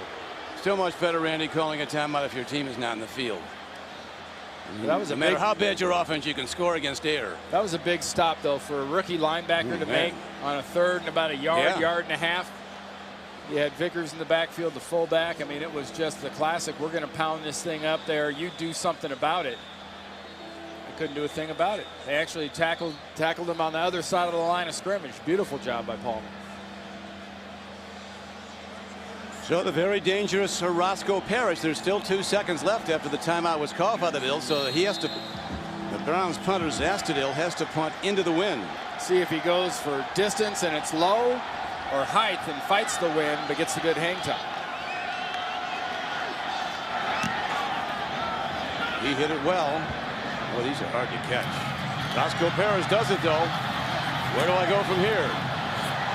Still much better, Randy, calling a timeout if your team is not in the field. That was no matter how bad your offense, you can score against air. That was a big stop, though, for a rookie linebacker to make on a third and about a yard and a half. You had Vickers in the backfield, the fullback. I mean, it was just the classic. We're going to pound this thing up there. You do something about it. They couldn't do a thing about it. They actually tackled him on the other side of the line of scrimmage. Beautiful job by Palmer. So the very dangerous Roscoe Parrish. There's still 2 seconds left after the timeout was called by the Bills. So he has to. The Browns punter Zastudil has to punt into the wind. See if he goes for distance and it's low, or height and fights the wind but gets a good hang time. He hit it well. Well, these are hard to catch. Roscoe Parrish does it though. Where do I go from here?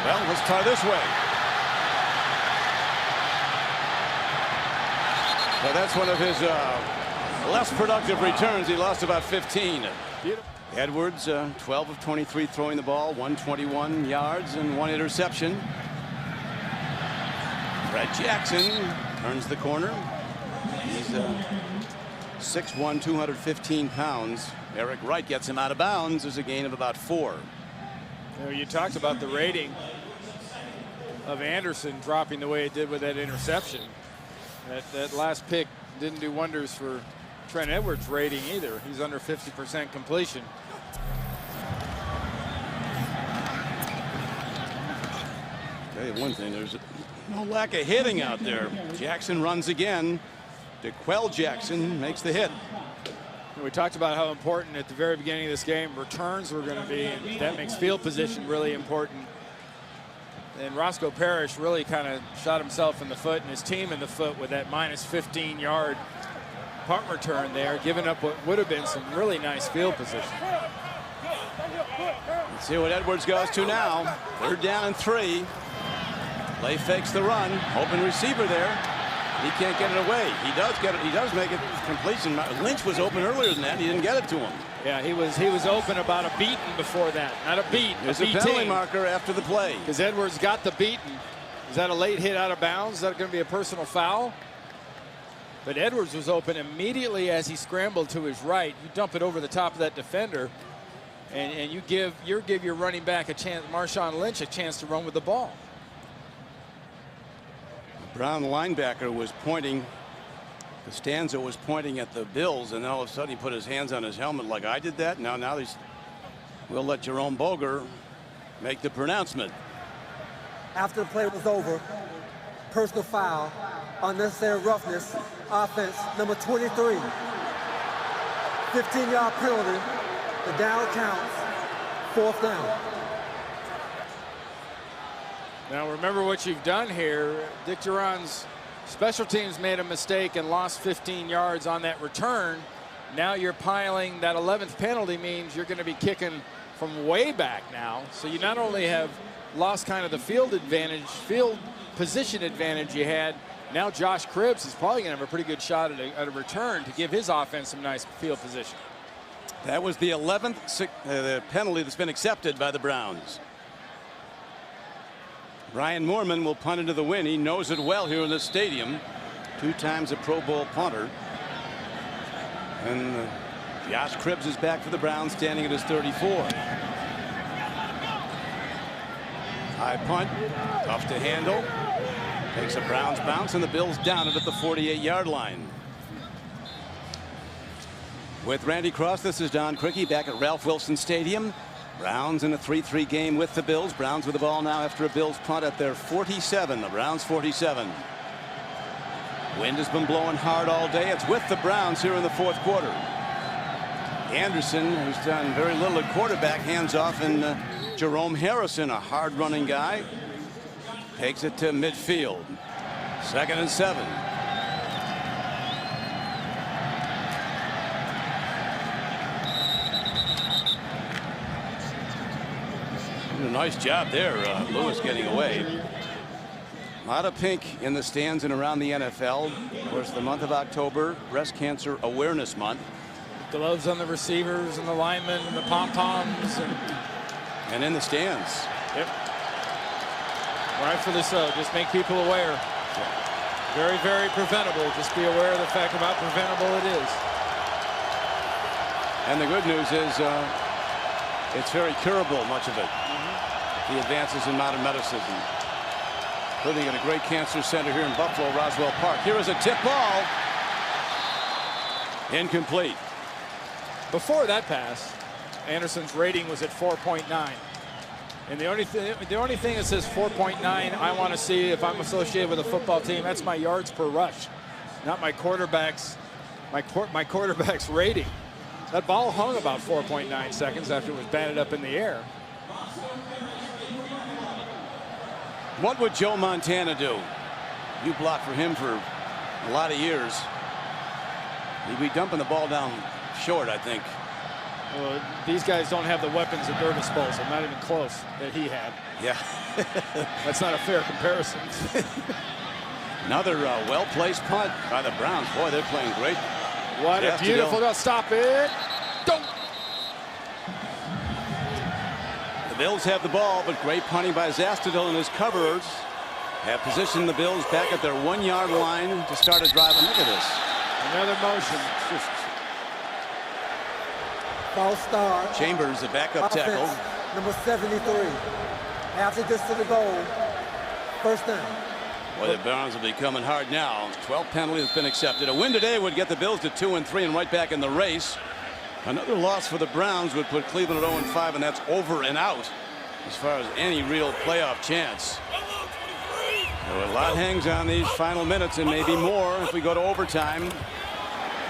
Well, let's try this way. So that's one of his less productive returns. He lost about 15. Edwards, 12 of 23 throwing the ball, 121 yards and 1 interception. Fred Jackson turns the corner. He's 6'1", 215 pounds. Eric Wright gets him out of bounds. There's a gain of about 4. You know, you talked about the rating of Anderson dropping the way it did with that interception. That last pick didn't do wonders for Trent Edwards' rating either. He's under 50% completion. Tell you one thing, there's no lack of hitting out there. Jackson runs again. DeQuell Jackson makes the hit. We talked about how important at the very beginning of this game returns were going to be, and that makes field position really important. And Roscoe Parrish really kind of shot himself in the foot and his team in the foot with that minus 15-yard punt return there, giving up what would have been some really nice field position. Let's see what Edwards goes to now. 3rd down and 3. Play fakes the run. Open receiver there. He can't get it away. He does get it. He does make it completion. Lynch was open earlier than that. He didn't get it to him. Yeah, he was open about a beaten before that. Not a beat. There's a penalty marker after the play. Because Edwards got the beaten. Is that a late hit out of bounds? Is that going to be a personal foul? But Edwards was open immediately as he scrambled to his right. You dump it over the top of that defender, and you give your running back a chance, Marshawn Lynch, a chance to run with the ball. Brown linebacker was pointing. Costanzo was pointing at the Bills, and then all of a sudden he put his hands on his helmet like I did that. Now we'll let Jerome Boger make the pronouncement. After the play was over, personal foul, unnecessary roughness, offense, number 23. 15-yard penalty. The down counts. 4th down. Now remember what you've done here. Dick Duran's special teams made a mistake and lost 15 yards on that return. Now you're piling that 11th penalty, means you're going to be kicking from way back now. So you not only have lost kind of the field position advantage you had. Now Josh Cribbs is probably going to have a pretty good shot at a return to give his offense some nice field position. That was the 11th penalty that's been accepted by the Browns. Brian Moorman will punt into the wind. He knows it well here in the stadium. 2 times a Pro Bowl punter. And Josh Cribbs is back for the Browns, standing at his 34. High punt, tough to handle. Takes a Browns bounce, and the Bills down it at the 48-yard line. With Randy Cross, this is Don Criqui back at Ralph Wilson Stadium. Browns in a 3-3 game with the Bills. Browns with the ball now after a Bills punt at their 47. The Browns 47. Wind has been blowing hard all day. It's with the Browns here in the 4th quarter. Anderson, who's done very little at quarterback, hands off, and Jerome Harrison, a hard-running guy, takes it to midfield. 2nd and 7. A nice job there, Lewis getting away. A lot of pink in the stands and around the NFL. Of course, the month of October, Breast Cancer Awareness Month. Gloves on the receivers and the linemen, and the pom-poms. And in the stands. Yep. Rightfully so. Just make people aware. Very, very preventable. Just be aware of the fact of how preventable it is. And the good news is it's very curable, much of it. The advances in modern medicine, including at a great cancer center here in Buffalo, Roswell Park. Here is a tip ball. Incomplete. Before that pass, Anderson's rating was at 4.9. And the only thing that says 4.9 I want to see if I'm associated with a football team, that's my yards per rush, not my quarterback's rating. That ball hung about 4.9 seconds after it was batted up in the air. What would Joe Montana do? You blocked for him for a lot of years. He'd be dumping the ball down short, I think. Well, these guys don't have the weapons at their disposal, not even close, that he had. Yeah. That's not a fair comparison. Another well-placed punt by the Browns. Boy, they're playing great. What a beautiful goal. Stop it. Don't. The Bills have the ball, but great punting by Zastudil and his coverers have positioned the Bills back at their 1-yard line to start a drive. And look at this. Another motion. Just False start. Chambers, the backup tackle. Number 73. After this to the goal. First down. Boy, the Browns will be coming hard now. 12 penalty has been accepted. A win today would get the Bills to 2-3 and right back in the race. Another loss for the Browns would put Cleveland at 0-5, and that's over and out as far as any real playoff chance. So a lot hangs on these final minutes, and maybe more if we go to overtime.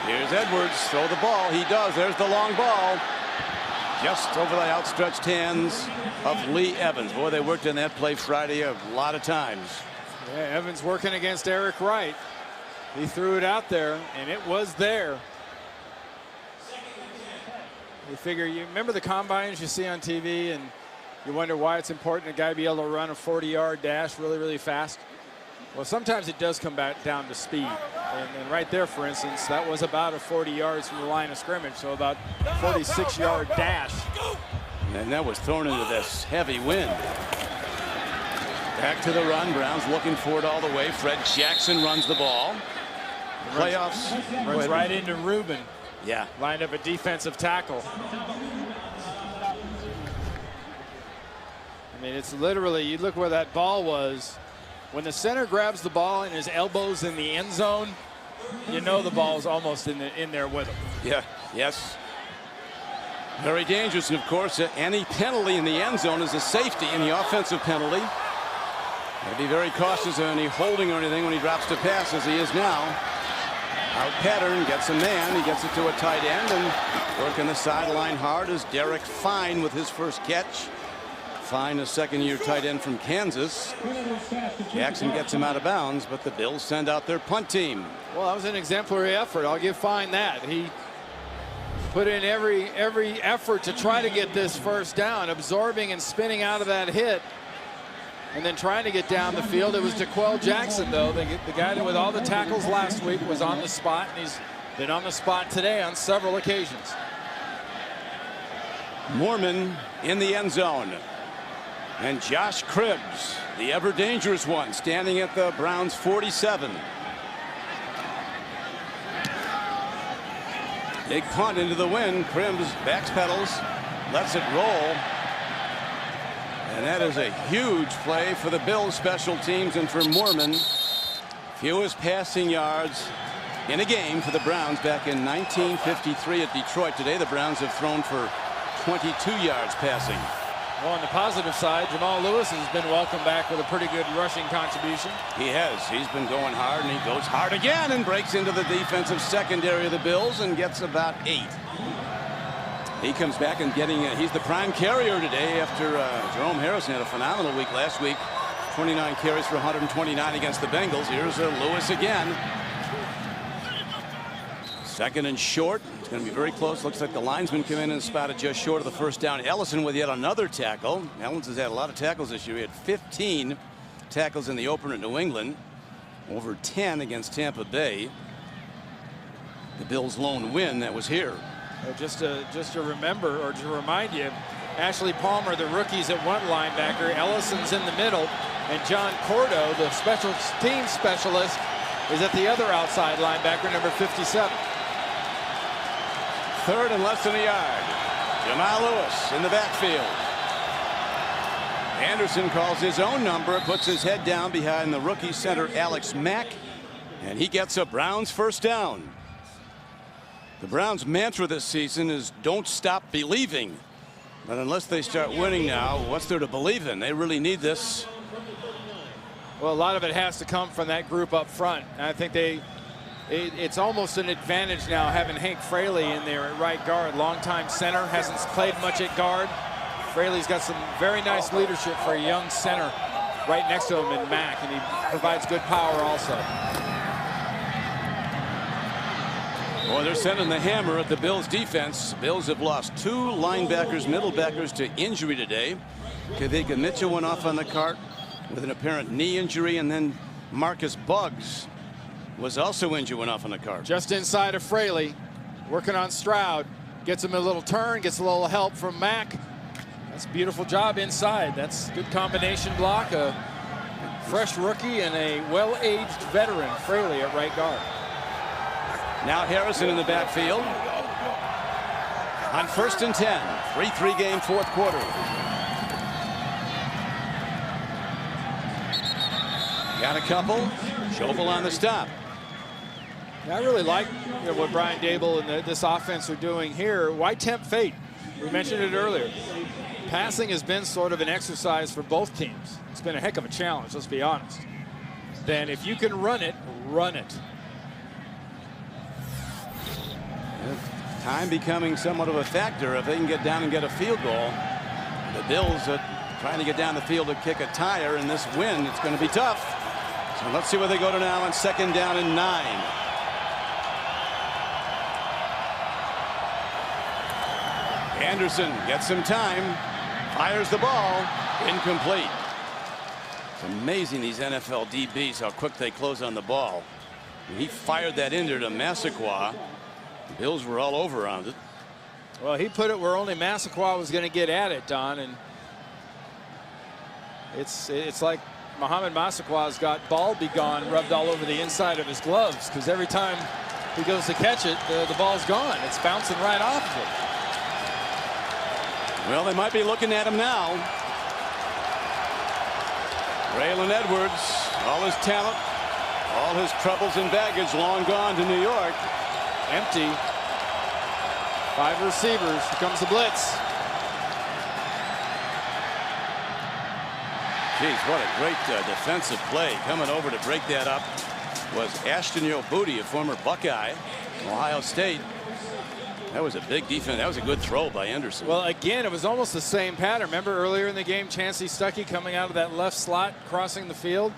Here's Edwards, throw the ball. He does. There's the long ball. Just over the outstretched hands of Lee Evans. Boy, they worked in that play Friday a lot of times. Yeah, Evans working against Eric Wright. He threw it out there, and it was there. You figure, you remember the combines you see on TV, and you wonder why it's important a guy be able to run a 40-yard dash really, really fast. Well, sometimes it does come back down to speed. And right there, for instance, that was about a 40 yards from the line of scrimmage, so about 46-yard dash. And that was thrown into this heavy wind. Back to the run. Browns looking for it all the way. Fred Jackson runs the ball. Playoffs. Runs right into Rubin. Yeah. Lined up a defensive tackle. I mean, it's literally, you look where that ball was. When the center grabs the ball and his elbow's in the end zone, you know the ball's almost in there with him. Yeah, yes. Very dangerous, and of course, any penalty in the end zone is a safety in the offensive penalty. Got to be very cautious of any holding or anything when he drops to pass, as he is now. Out pattern, gets a man, he gets it to a tight end, and working the sideline hard is Derek Fine with his first catch. Fine, a second-year tight end from Kansas. Jackson gets him out of bounds, but the Bills send out their punt team. Well, that was an exemplary effort. I'll give Fine that. He put in every effort to try to get this first down, absorbing and spinning out of that hit, and then trying to get down the field. It was Jaquel Jackson, though, the guy that with all the tackles last week was on the spot, and he's been on the spot today on several occasions. Mormon in the end zone. And Josh Cribbs, the ever dangerous one, standing at the Browns 47. Big punt into the wind. Cribbs backpedals, lets it roll. And that is a huge play for the Bills special teams and for Mormon. Fewest passing yards in a game for the Browns back in 1953 at Detroit. Today the Browns have thrown for 22 yards passing. Well, on the positive side, Jamal Lewis has been welcomed back with a pretty good rushing contribution. He has. He's been going hard, and he goes hard again and breaks into the defensive secondary of the Bills and gets about 8. He comes back and he's the prime carrier today after Jerome Harrison had a phenomenal week last week. 29 carries for 129 against the Bengals. Here's Lewis again. Second and short. It's going to be very close. Looks like the linesman came in and spotted just short of the first down. Ellison with yet another tackle. Ellison has had a lot of tackles this year. He had 15 tackles in the opener at New England. Over 10 against Tampa Bay. The Bills' lone win that was here. Just to remember, or to remind you, Ashley Palmer, the rookies at one linebacker, Ellison's in the middle, and John Cordo, the special team specialist, is at the other outside linebacker, number 57. Third and less than a yard. Jamal Lewis in the backfield. Anderson calls his own number, puts his head down behind the rookie center Alex Mack, and he gets a Browns first down. The Browns' mantra this season is don't stop believing. But unless they start winning now, what's there to believe in? They really need this. Well, a lot of it has to come from that group up front. And I think it's almost an advantage now having Hank Fraley in there at right guard. Longtime center, hasn't played much at guard. Fraley's got some very nice leadership for a young center right next to him in Mack, and he provides good power also. Boy, they're sending the hammer at the Bills defense. Bills have lost 2 linebackers, middle backers to injury today. Kavika Mitchell went off on the cart with an apparent knee injury, and then Marcus Buggs was also injured, went off on the cart. Just inside of Fraley, working on Stroud. Gets him a little turn, gets a little help from Mack. That's a beautiful job inside. That's good combination block. A fresh rookie and a well-aged veteran, Fraley, at right guard. Now Harrison in the backfield. On 1st and 10. 3-3 game, fourth quarter. Got a couple. Schobel on the stop. I really like what Brian Daboll and this offense are doing here. Why tempt fate? We mentioned it earlier. Passing has been sort of an exercise for both teams. It's been a heck of a challenge, let's be honest. Then if you can run it, run it. Time becoming somewhat of a factor if they can get down and get a field goal. The Bills are trying to get down the field to kick a tire in this win. It's going to be tough. So let's see where they go to now on 2nd down and 9. Anderson gets some time, fires the ball, incomplete. It's amazing, these NFL DBs, how quick they close on the ball. When he fired that in there to Massaquoi, the Bills were all over on it. Well, he put it where only Massaquoi was going to get at it, Don, and it's like Mohamed Massaquoi's got ball be gone rubbed all over the inside of his gloves, because every time he goes to catch it, the ball's gone. It's bouncing right off of it. Well, they might be looking at him now. Braylon Edwards, all his talent, all his troubles and baggage long gone to New York. Empty. 5 receivers. Here comes the blitz. Geez, what a great defensive play. Coming over to break that up was Ashton Yobudi, a former Buckeye, Ohio State. That was a big defense. That was a good throw by Anderson. Well, again, it was almost the same pattern. Remember earlier in the game, Chancey Stuckey coming out of that left slot, crossing the field.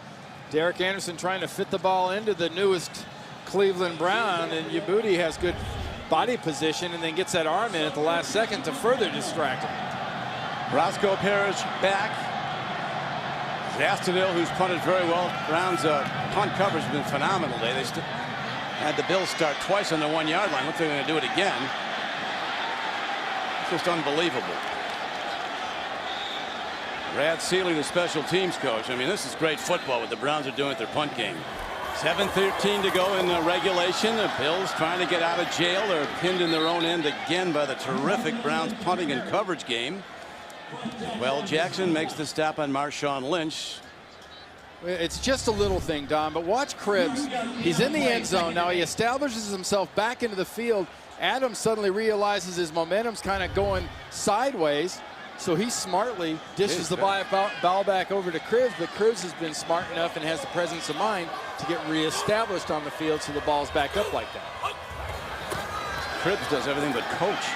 Derek Anderson trying to fit the ball into the newest Cleveland Brown, and Yobudi has good body position and then gets that arm in at the last second to further distract him. Roscoe Parrish back. Zastonil, who's punted very well. Brown's punt coverage has been phenomenal today. They had the Bills start twice on the 1-yard line. Looks like they're going to do it again. It's just unbelievable. Brad Seeley, the special teams coach. I mean, this is great football what the Browns are doing at their punt game. 7:13 to go in the regulation. The Bills trying to get out of jail. They're pinned in their own end again by the terrific Browns punting and coverage game. Well, Jackson makes the stop on Marshawn Lynch. It's just a little thing, Don, but watch Cribbs. He's in the end zone now. He establishes himself back into the field. Adams suddenly realizes his momentum's kind of going sideways, so he smartly dishes the ball back over to Cribbs, but Cribbs has been smart enough and has the presence of mind to get reestablished on the field so the ball's back up like that. Cribbs does everything but coach.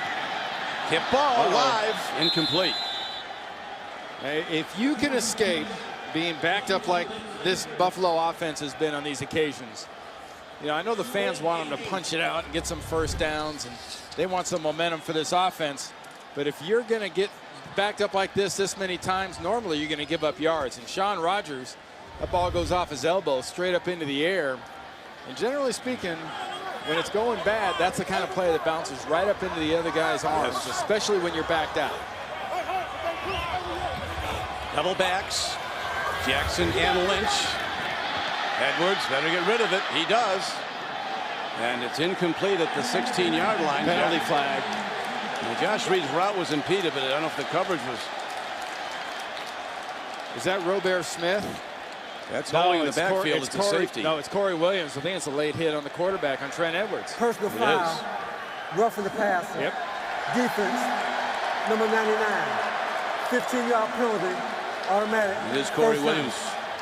Tip ball live, incomplete. Hey, if you can escape being backed up like this Buffalo offense has been on these occasions, you know, I know the fans want them to punch it out and get some first downs, and they want some momentum for this offense. But if you're going to get backed up like this many times, normally you're going to give up yards. And Shaun Rogers, that ball goes off his elbow straight up into the air. And generally speaking, when it's going bad, that's the kind of play that bounces right up into the other guy's arms, especially when you're backed out. Double backs. Jackson and Lynch. Edwards better get rid of it. He does. And it's incomplete at the 16-yard line. Penalty flag. Now, Josh Reed's route was impeded, but I don't know if the coverage was. Is that Robert Smith? That's holding in the backfield. It's a safety. No, it's Corey Williams. I think it's a late hit on the quarterback on Trent Edwards. Personal foul. Roughing the passer. Yep. Defense. Number 99. 15-yard penalty. Automatic. It is Corey Williams.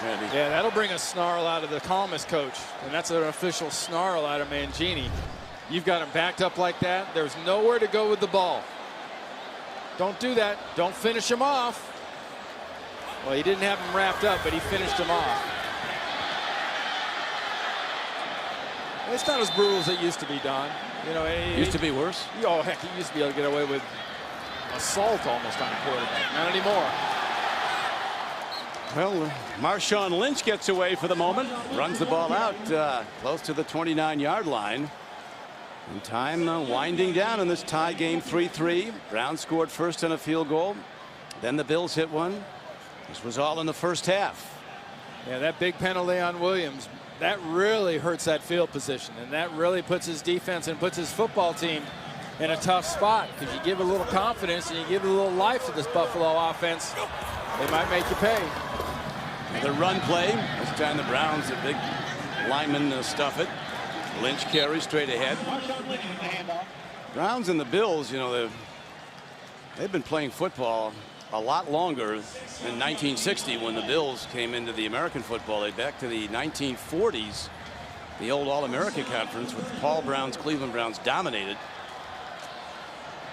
Yeah, that'll bring a snarl out of the columnist coach, and that's an official snarl out of Mangini. You've got him backed up like that. There's nowhere to go with the ball. Don't do that. Don't finish him off. Well, he didn't have him wrapped up, but he finished him off. It's not as brutal as it used to be, Don. You know, it used to be worse. Oh, heck, he used to be able to get away with assault almost on a quarterback. Not anymore. Well, Marshawn Lynch gets away for the moment, runs the ball out close to the 29-yard line. And time winding down in this tie game, 3-3. Browns scored first on a field goal. Then the Bills hit one. This was all in the first half. Yeah, that big penalty on Williams, that really hurts that field position. And that really puts his defense and puts his football team in a tough spot. Because you give a little confidence and you give a little life to this Buffalo offense, they might make you pay. The run play. This time the Browns, the big linemen stuff it. Lynch carries straight ahead. Browns and the Bills, you know, they've been playing football a lot longer than 1960 when the Bills came into the American Football League. Back to the 1940s, the old All-America Conference with Paul Brown's Cleveland Browns dominated.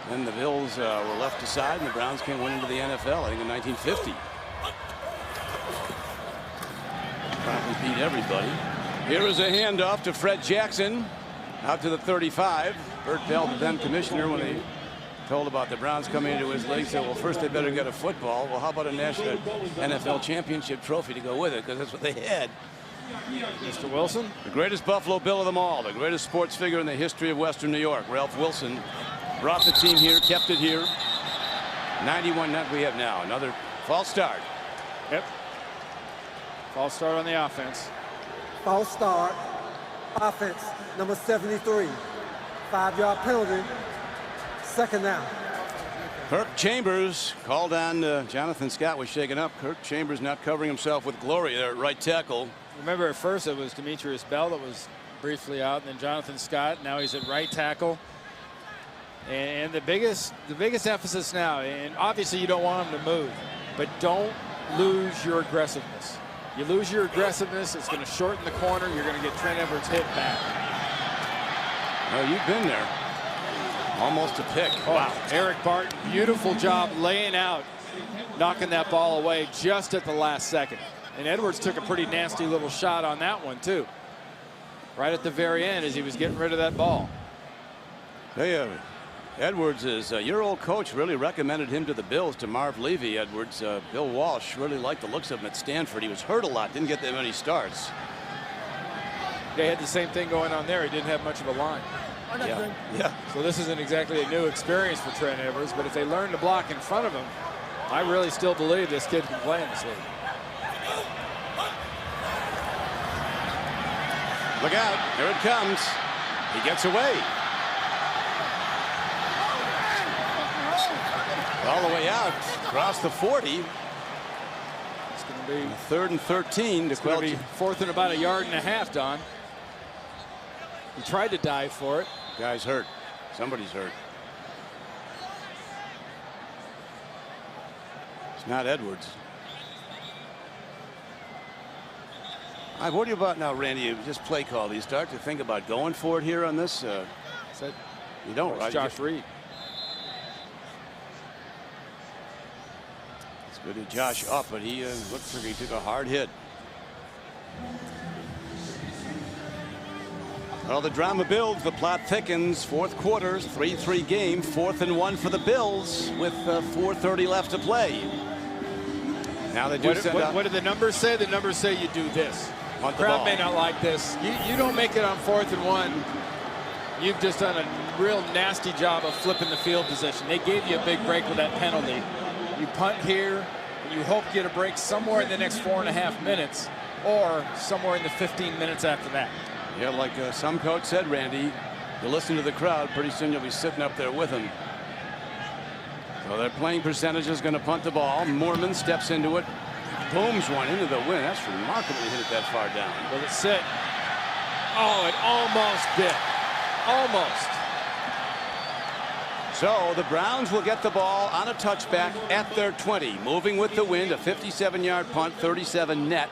Then the Bills were left aside and the Browns came went into the NFL, I think in 1950. Probably beat everybody. Here is a handoff to Fred Jackson out to the 35. Bert Bell, the then commissioner, when they told about the Browns coming into his league, said, well, first they better get a football. Well, how about a national NFL championship trophy to go with it? Because that's what they had. Mr. Wilson? The greatest Buffalo Bill of them all, the greatest sports figure in the history of Western New York, Ralph Wilson, brought the team here, kept it here. 91 net we have now. Another false start. Yep. False start on the offense. False start. Offense, number 73. 5-yard penalty. Second down. Kirk Chambers called on Jonathan Scott was shaken up. Kirk Chambers not covering himself with glory there at right tackle. Remember, at first it was Demetrius Bell that was briefly out, and then Jonathan Scott. Now he's at right tackle. And the biggest emphasis now, and obviously you don't want him to move, but don't lose your aggressiveness. You lose your aggressiveness, it's going to shorten the corner. You're going to get Trent Edwards hit back. Oh, you've been there. Almost a pick. Oh, wow. Eric Barton, beautiful job laying out, knocking that ball away just at the last second. And Edwards took a pretty nasty little shot on that one, too. Right at the very end as he was getting rid of that ball. Hey, Edwards is your old coach really recommended him to the Bills, to Marv Levy. Edwards, Bill Walsh really liked the looks of him at Stanford. He was hurt a lot, didn't get that many starts. They had the same thing going on there. He didn't have much of a line. Yeah. So this isn't exactly a new experience for Trent Edwards, but if they learn to block in front of him, I really still believe this kid can play in this league. Look out, here it comes. He gets away. All the way out, across the 40. It's going to be 3rd and 13 to going to be 4th and about 1.5 yards, Don. He tried to dive for it. Guy's hurt. Somebody's hurt. It's not Edwards. I worry about now, Randy. You just play call. Do you start to think about going for it here on this? You don't, right? Josh Reed. Good to Josh up, but he looks like he took a hard hit. Well, the drama builds, the plot thickens. Fourth quarters, 3-3 game, 4th and 1 for the Bills with 4:30 left to play. Now they do what do the numbers say? The numbers say you do this. Punt The the crowd ball. may not like this. You don't make it on 4th and 1. You've just done a real nasty job of flipping the field position. They gave you a big break with that penalty. You punt here, and you hope you get a break somewhere in the next 4.5 minutes or somewhere in the 15 minutes after that. Yeah, like some coach said, Randy, you listen to the crowd, pretty soon you'll be sitting up there with them. So their playing percentage is going to punt the ball. Moorman steps into it, booms one into the wind. That's remarkably hit it that far down. Will it sit? Oh, it almost did. Almost. So the Browns will get the ball on a touchback at their 20. Moving with the wind, a 57-yard punt, 37 net.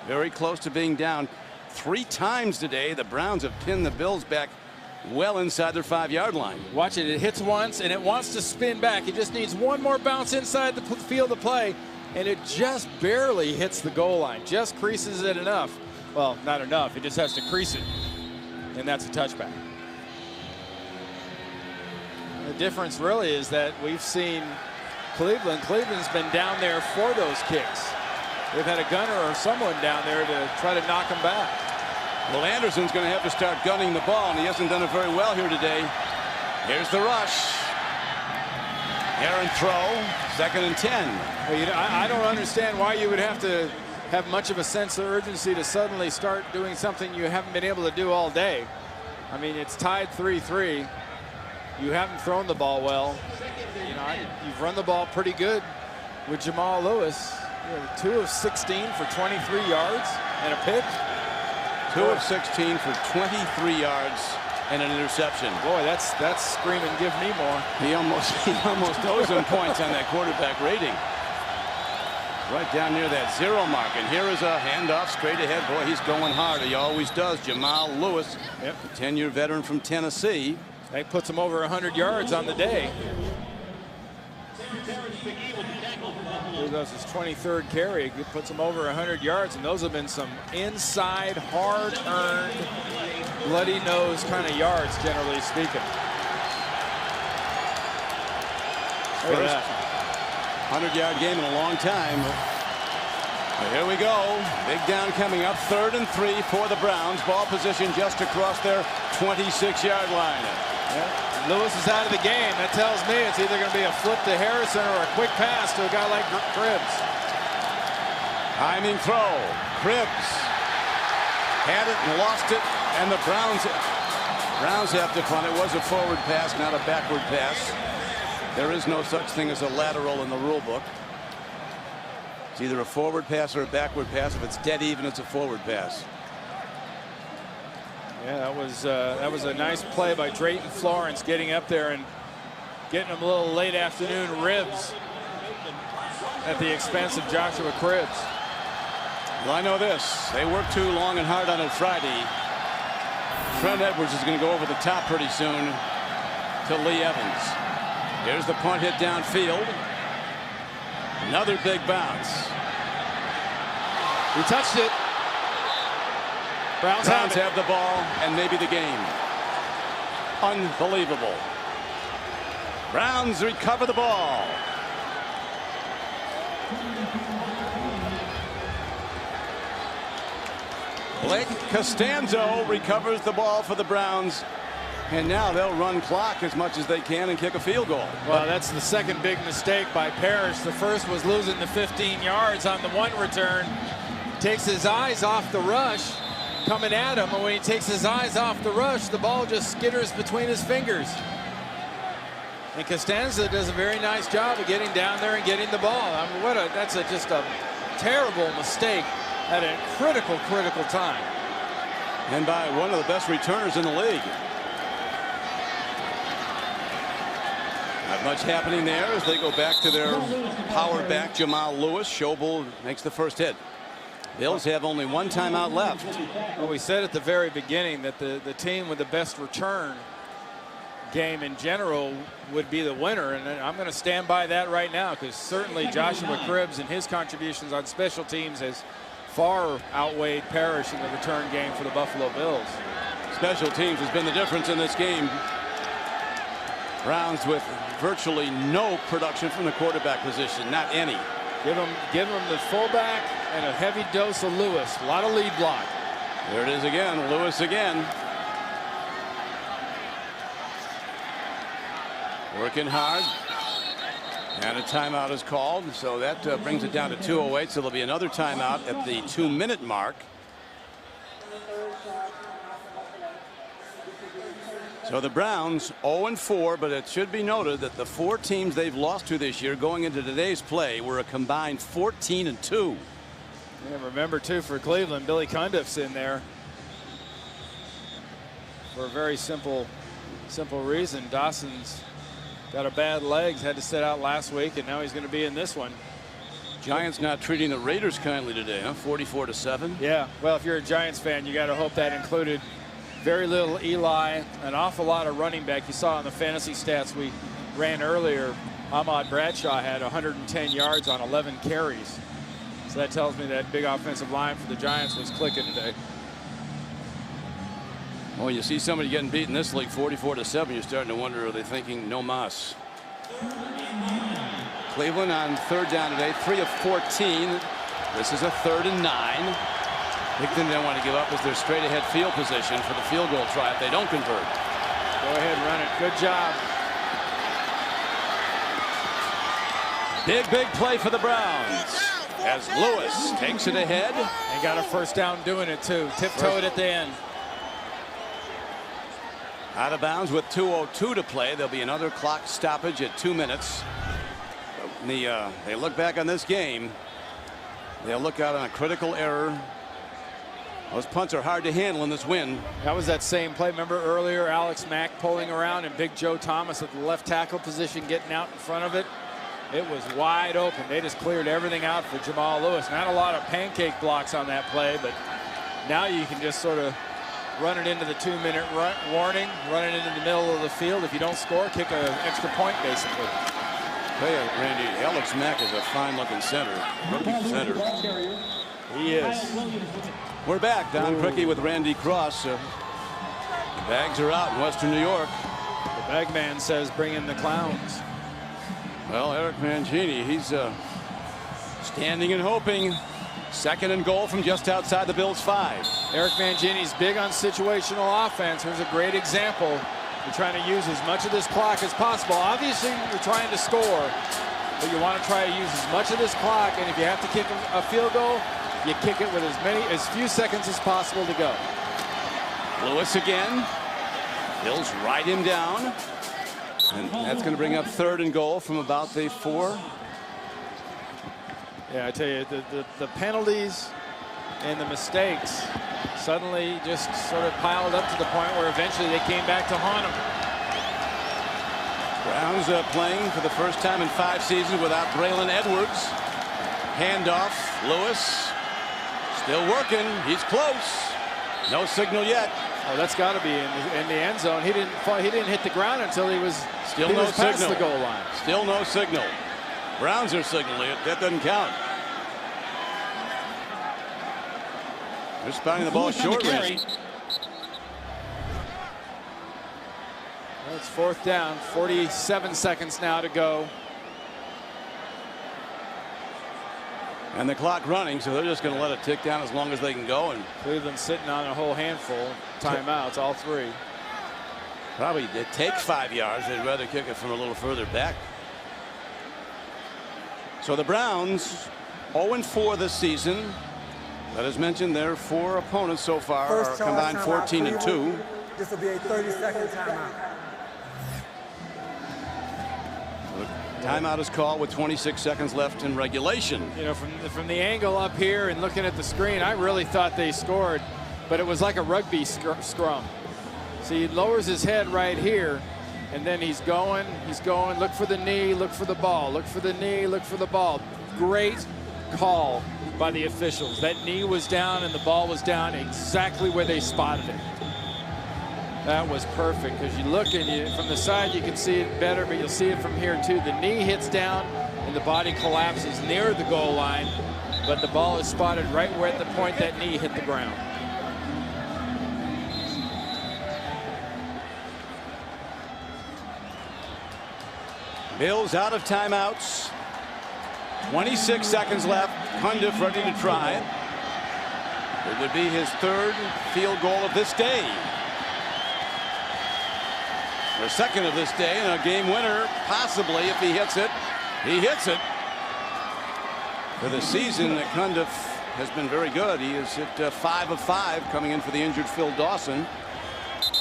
Very close to being down 3 times today. The Browns have pinned the Bills back well inside their 5-yard line. Watch it. It hits once, and it wants to spin back. It just needs one more bounce inside the field of play, and it just barely hits the goal line. Just creases it enough. Well, not enough. It just has to crease it, and that's a touchback. The difference really is that we've seen Cleveland. Cleveland's been down there for those kicks. They've had a gunner or someone down there to try to knock them back. Well, Anderson's going to have to start gunning the ball, and he hasn't done it very well here today. Here's the rush. Aaron throw, 2nd and 10. Well, I don't understand why you would have to have much of a sense of urgency to suddenly start doing something you haven't been able to do all day. I mean, it's tied 3-3. You haven't thrown the ball well. You've run the ball pretty good with Jamal Lewis. 2 of 16 for 23 yards and a pick. 2 of 16 for 23 yards and an interception. Boy, that's screaming, give me more. He almost owes him points on that quarterback rating. Right down near that 0 mark. And here is a handoff straight ahead. Boy, he's going hard. He always does. Jamal Lewis, a 10-year veteran from Tennessee. That puts him over 100 yards on the day. Here goes his 23rd carry. It puts him over 100 yards, and those have been some inside, hard-earned, bloody-nose kind of yards, generally speaking. First 100-yard game in a long time. But here we go. Big down coming up. 3rd and 3 for the Browns. Ball position just across their 26-yard line. Lewis is out of the game. That tells me it's either going to be a flip to Harrison or a quick pass to a guy like Cribbs. Timing throw. Cribbs had it and lost it, and the Browns have to punt. It was a forward pass, not a backward pass. There is no such thing as a lateral in the rule book. It's either a forward pass or a backward pass. If it's dead even, it's a forward pass. Yeah, that was a nice play by Drayton Florence, getting up there and getting him a little late afternoon ribs at the expense of Joshua Cribbs. Well, I know this. They worked too long and hard on it Friday. Trent Edwards is going to go over the top pretty soon to Lee Evans. Here's the punt hit downfield. Another big bounce. He touched it. Browns have the ball and maybe the game. Unbelievable. Browns recover the ball. Blake Costanzo recovers the ball for the Browns. And now they'll run clock as much as they can and kick a field goal. Well, that's the second big mistake by Parrish. The first was losing the 15 yards on the 1 return. Takes his eyes off the rush coming at him, and when he takes his eyes off the rush, the ball just skitters between his fingers. And Costanza does a very nice job of getting down there and getting the ball. I mean, that's just a terrible mistake at a critical time. And by one of the best returners in the league. Not much happening there as they go back to their power back. Jamal Lewis. Schobel makes the first hit. Bills have only 1 timeout left. Well, we said at the very beginning that the team with the best return game in general would be the winner, and I'm going to stand by that right now, because certainly Joshua Cribbs and his contributions on special teams has far outweighed Parrish in the return game for the Buffalo Bills. Special teams has been the difference in this game. Browns with virtually no production from the quarterback position, not any. Give him the fullback and a heavy dose of Lewis. A lot of lead block. There it is again, Lewis again. Working hard. And a timeout is called, so that brings it down to 2:08. So there'll be another timeout at the 2-minute mark. So the Browns 0-4, but it should be noted that the 4 teams they've lost to this year going into today's play were a combined 14-2. And remember, too, for Cleveland, Billy Cundiff's in there for a very simple reason. Dawson's got a bad leg, had to sit out last week, and now he's going to be in this one. Giants not treating the Raiders kindly today, huh? 44-7. Yeah, well, if you're a Giants fan, you got to hope that included very little Eli, an awful lot of running back. You saw on the fantasy stats we ran earlier, Ahmad Bradshaw had 110 yards on 11 carries. So that tells me that big offensive line for the Giants was clicking today. Well, you see somebody getting beat in this league 44-7, you're starting to wonder, are they thinking no mas? Cleveland on 3rd down today, 3 of 14. This is a 3rd and 9. Big thing they don't want to give up is their straight ahead field position for the field goal try if they don't convert. Go ahead, run it. Good job. Big play for the Browns as Lewis takes it ahead. And got a first down doing it, too. Tiptoed at the end. Out of bounds with 2:02 to play. There'll be another clock stoppage at 2 minutes. They look back on this game. They'll look out on a critical error. Those punts are hard to handle in this wind. That was that same play. Remember earlier, Alex Mack pulling around and Big Joe Thomas at the left tackle position getting out in front of it. It was wide open. They just cleared everything out for Jamal Lewis. Not a lot of pancake blocks on that play, but now you can just sort of run it into the 2-minute warning, run it into the middle of the field. If you don't score, kick an extra point, basically. Tell you, Randy, Alex Mack is a fine-looking center. Rookie center. He is. We're back. Don Criqui with Randy Cross. The bags are out in Western New York. The bag man says bring in the clowns. Well, Eric Mangini, he's standing and hoping. 2nd and goal from just outside the Bills' 5. Eric Mangini's big on situational offense. Here's a great example. You're trying to use as much of this clock as possible. Obviously, you're trying to score, but you want to try to use as much of this clock, and if you have to kick a field goal, you kick it with as few seconds as possible to go. Lewis again. Bills ride him down. And that's going to bring up 3rd and goal from about the 4. Yeah, I tell you, the penalties and the mistakes suddenly just sort of piled up to the point where eventually they came back to haunt them. Browns playing for the first time in 5 seasons without Braylon Edwards. Handoff. Lewis still working. He's close. No signal yet. Oh, that's got to be in the end zone. He didn't hit the ground until he was past the goal line. Still no signal. Browns are signaling it. That doesn't count. They're spotting the ball short range. Well, it's 4th down. 47 seconds now to go. And the clock running, so they're just going to let it tick down as long as they can go. And Cleveland sitting on a whole handful of timeouts, all 3. Probably it takes 5 yards. They'd rather kick it from a little further back. So the Browns 0-4 this season. That is mentioned, their 4 opponents so far are combined 14-2. This will be a 30-second timeout. Timeout is called with 26 seconds left in regulation. You know, from the angle up here and looking at the screen, I really thought they scored, but it was like a rugby scrum. See, he lowers his head right here, and then he's going, look for the knee, look for the ball, look for the knee, look for the ball. Great call by the officials. That knee was down and the ball was down exactly where they spotted it. That was perfect, because you look and from the side you can see it better, but you'll see it from here too. The knee hits down and the body collapses near the goal line, but the ball is spotted right where at the point that knee hit the ground. Bills out of timeouts. 26 seconds left. Cundiff ready to try. It would be his third field goal of this day. Or second of this day, and a game winner, possibly, if he hits it. He hits it. For the season, Cundiff has been very good. He is hit 5 of 5 coming in for the injured Phil Dawson.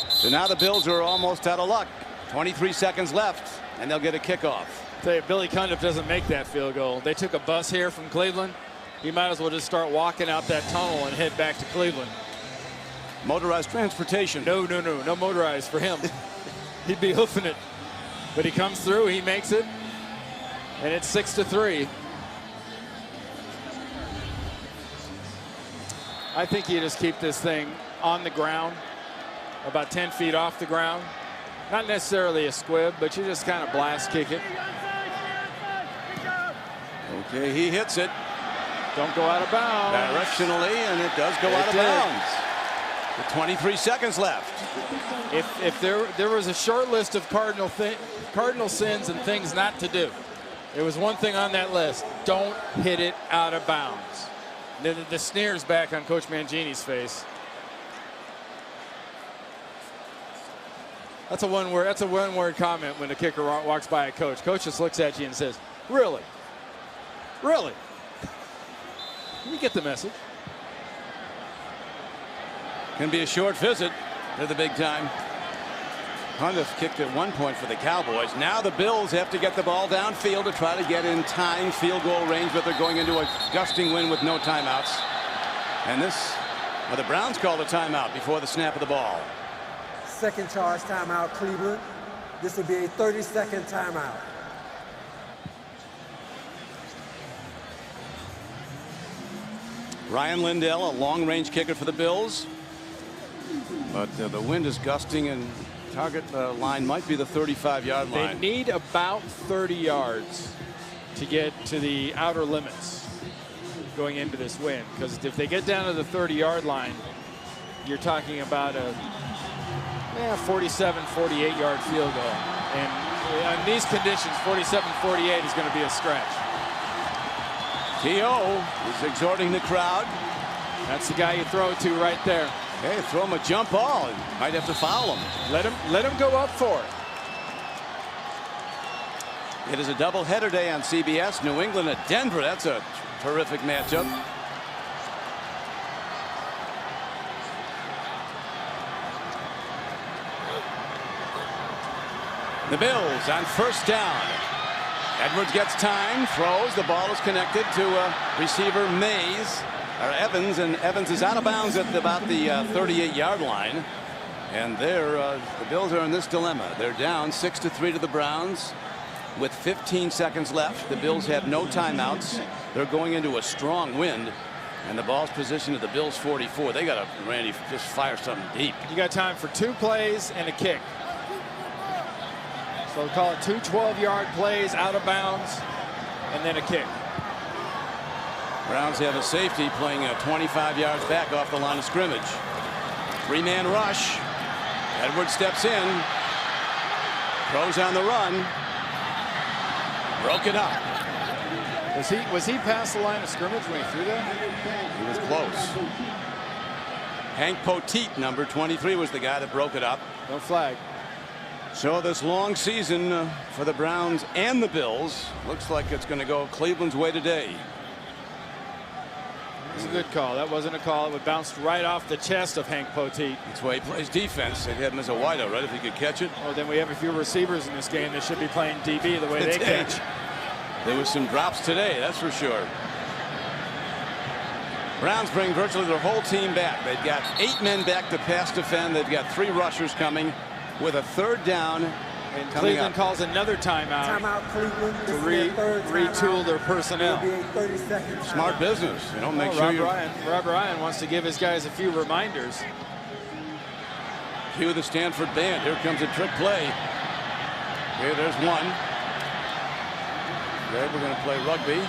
So now the Bills are almost out of luck. 23 seconds left, and they'll get a kickoff. Tell you, Billy Cundiff doesn't make that field goal. They took a bus here from Cleveland. He might as well just start walking out that tunnel and head back to Cleveland. Motorized transportation. No motorized for him. He'd be hoofing it. But he comes through, he makes it, and it's 6-3. I think you just keep this thing on the ground, about 10 feet off the ground. Not necessarily a squib, but you just kind of blast kick it. Okay, he hits it. Don't go out of bounds. Directionally, and it does go out of bounds. With 23 seconds left. If there was a short list of cardinal sins and things not to do, there was one thing on that list: don't hit it out of bounds. The sneer's back on Coach Mangini's face. That's a one-word comment when the kicker walks by a coach. Coach just looks at you and says, "Really, really." You get the message. Can be a short visit to the big time. Cundiff kicked at one point for the Cowboys. Now the Bills have to get the ball downfield to try to get in time field goal range, but they're going into a gusting wind with no timeouts. And the Browns called a timeout before the snap of the ball. Second charge timeout, Cleveland. This will be a 30-second timeout. Ryan Lindell, a long-range kicker for the Bills. But the wind is gusting, and target line might be the 35-yard line. They need about 30 yards to get to the outer limits going into this wind, because if they get down to the 30-yard line, you're talking about a 47, 48-yard field goal. And in these conditions, 47, 48 is going to be a stretch. T.O. is exhorting the crowd. That's the guy you throw it to right there. Hey, throw him a jump ball. Might have to foul him. Let him go up for it. It is a doubleheader day on CBS. New England at Denver. That's a terrific matchup. The Bills on first down. Edwards gets time, throws. The ball is connected to receiver Mays. Or Evans, and Evans is out of bounds at about the 38-yard line. And the Bills are in this dilemma. They're down 6-3 to the Browns with 15 seconds left. The Bills have no timeouts. They're going into a strong wind, and the ball's positioned at the Bills' 44. They got to, Randy, just fire something deep. You got time for 2 plays and a kick. So we'll call it 2 12-yard plays out of bounds and then a kick. Browns have a safety playing 25 yards back off the line of scrimmage. 3-man rush. Edwards steps in. Throws on the run. Broken up. Was he past the line of scrimmage when he threw that? He was close. Hank Poteet, number 23, was the guy that broke it up. No flag. So this long season for the Browns and the Bills looks like it's going to go Cleveland's way today. It's a good call. That wasn't a call. It would bounce right off the chest of Hank Poteet. That's why he plays defense. They'd have him as a wideout, right, if he could catch it. Well, then we have a few receivers in this game that should be playing DB the way they catch. There was some drops today, that's for sure. Browns bring virtually their whole team back. They've got 8 men back to pass defend. They've got 3 rushers coming with a third down. And Cleveland calls another timeout. Timeout, Cleveland. To retool their personnel. It'll be a 30-second timeout. Smart business. You know, make sure Rob Ryan wants to give his guys a few reminders. Cue the Stanford band. Here comes a trick play. Here, there's one. Okay, we're going to play rugby.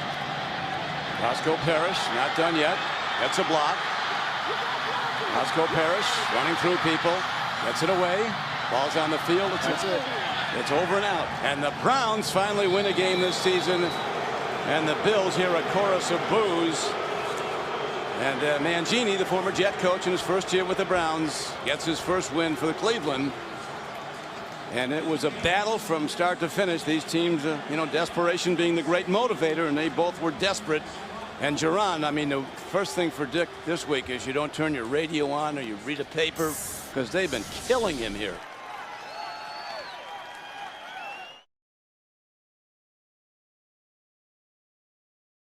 Roscoe Parrish, not done yet. Gets a block. Roscoe Parrish running through people. Gets it away. Ball's on the field. It's over and out. And the Browns finally win a game this season. And the Bills hear a chorus of boos. And Mangini, the former Jet coach in his first year with the Browns, gets his first win for the Cleveland. And it was a battle from start to finish. These teams, you know, desperation being the great motivator, and they both were desperate. And Geron, I mean, the first thing for Dick this week is you don't turn your radio on or you read a paper, because they've been killing him here.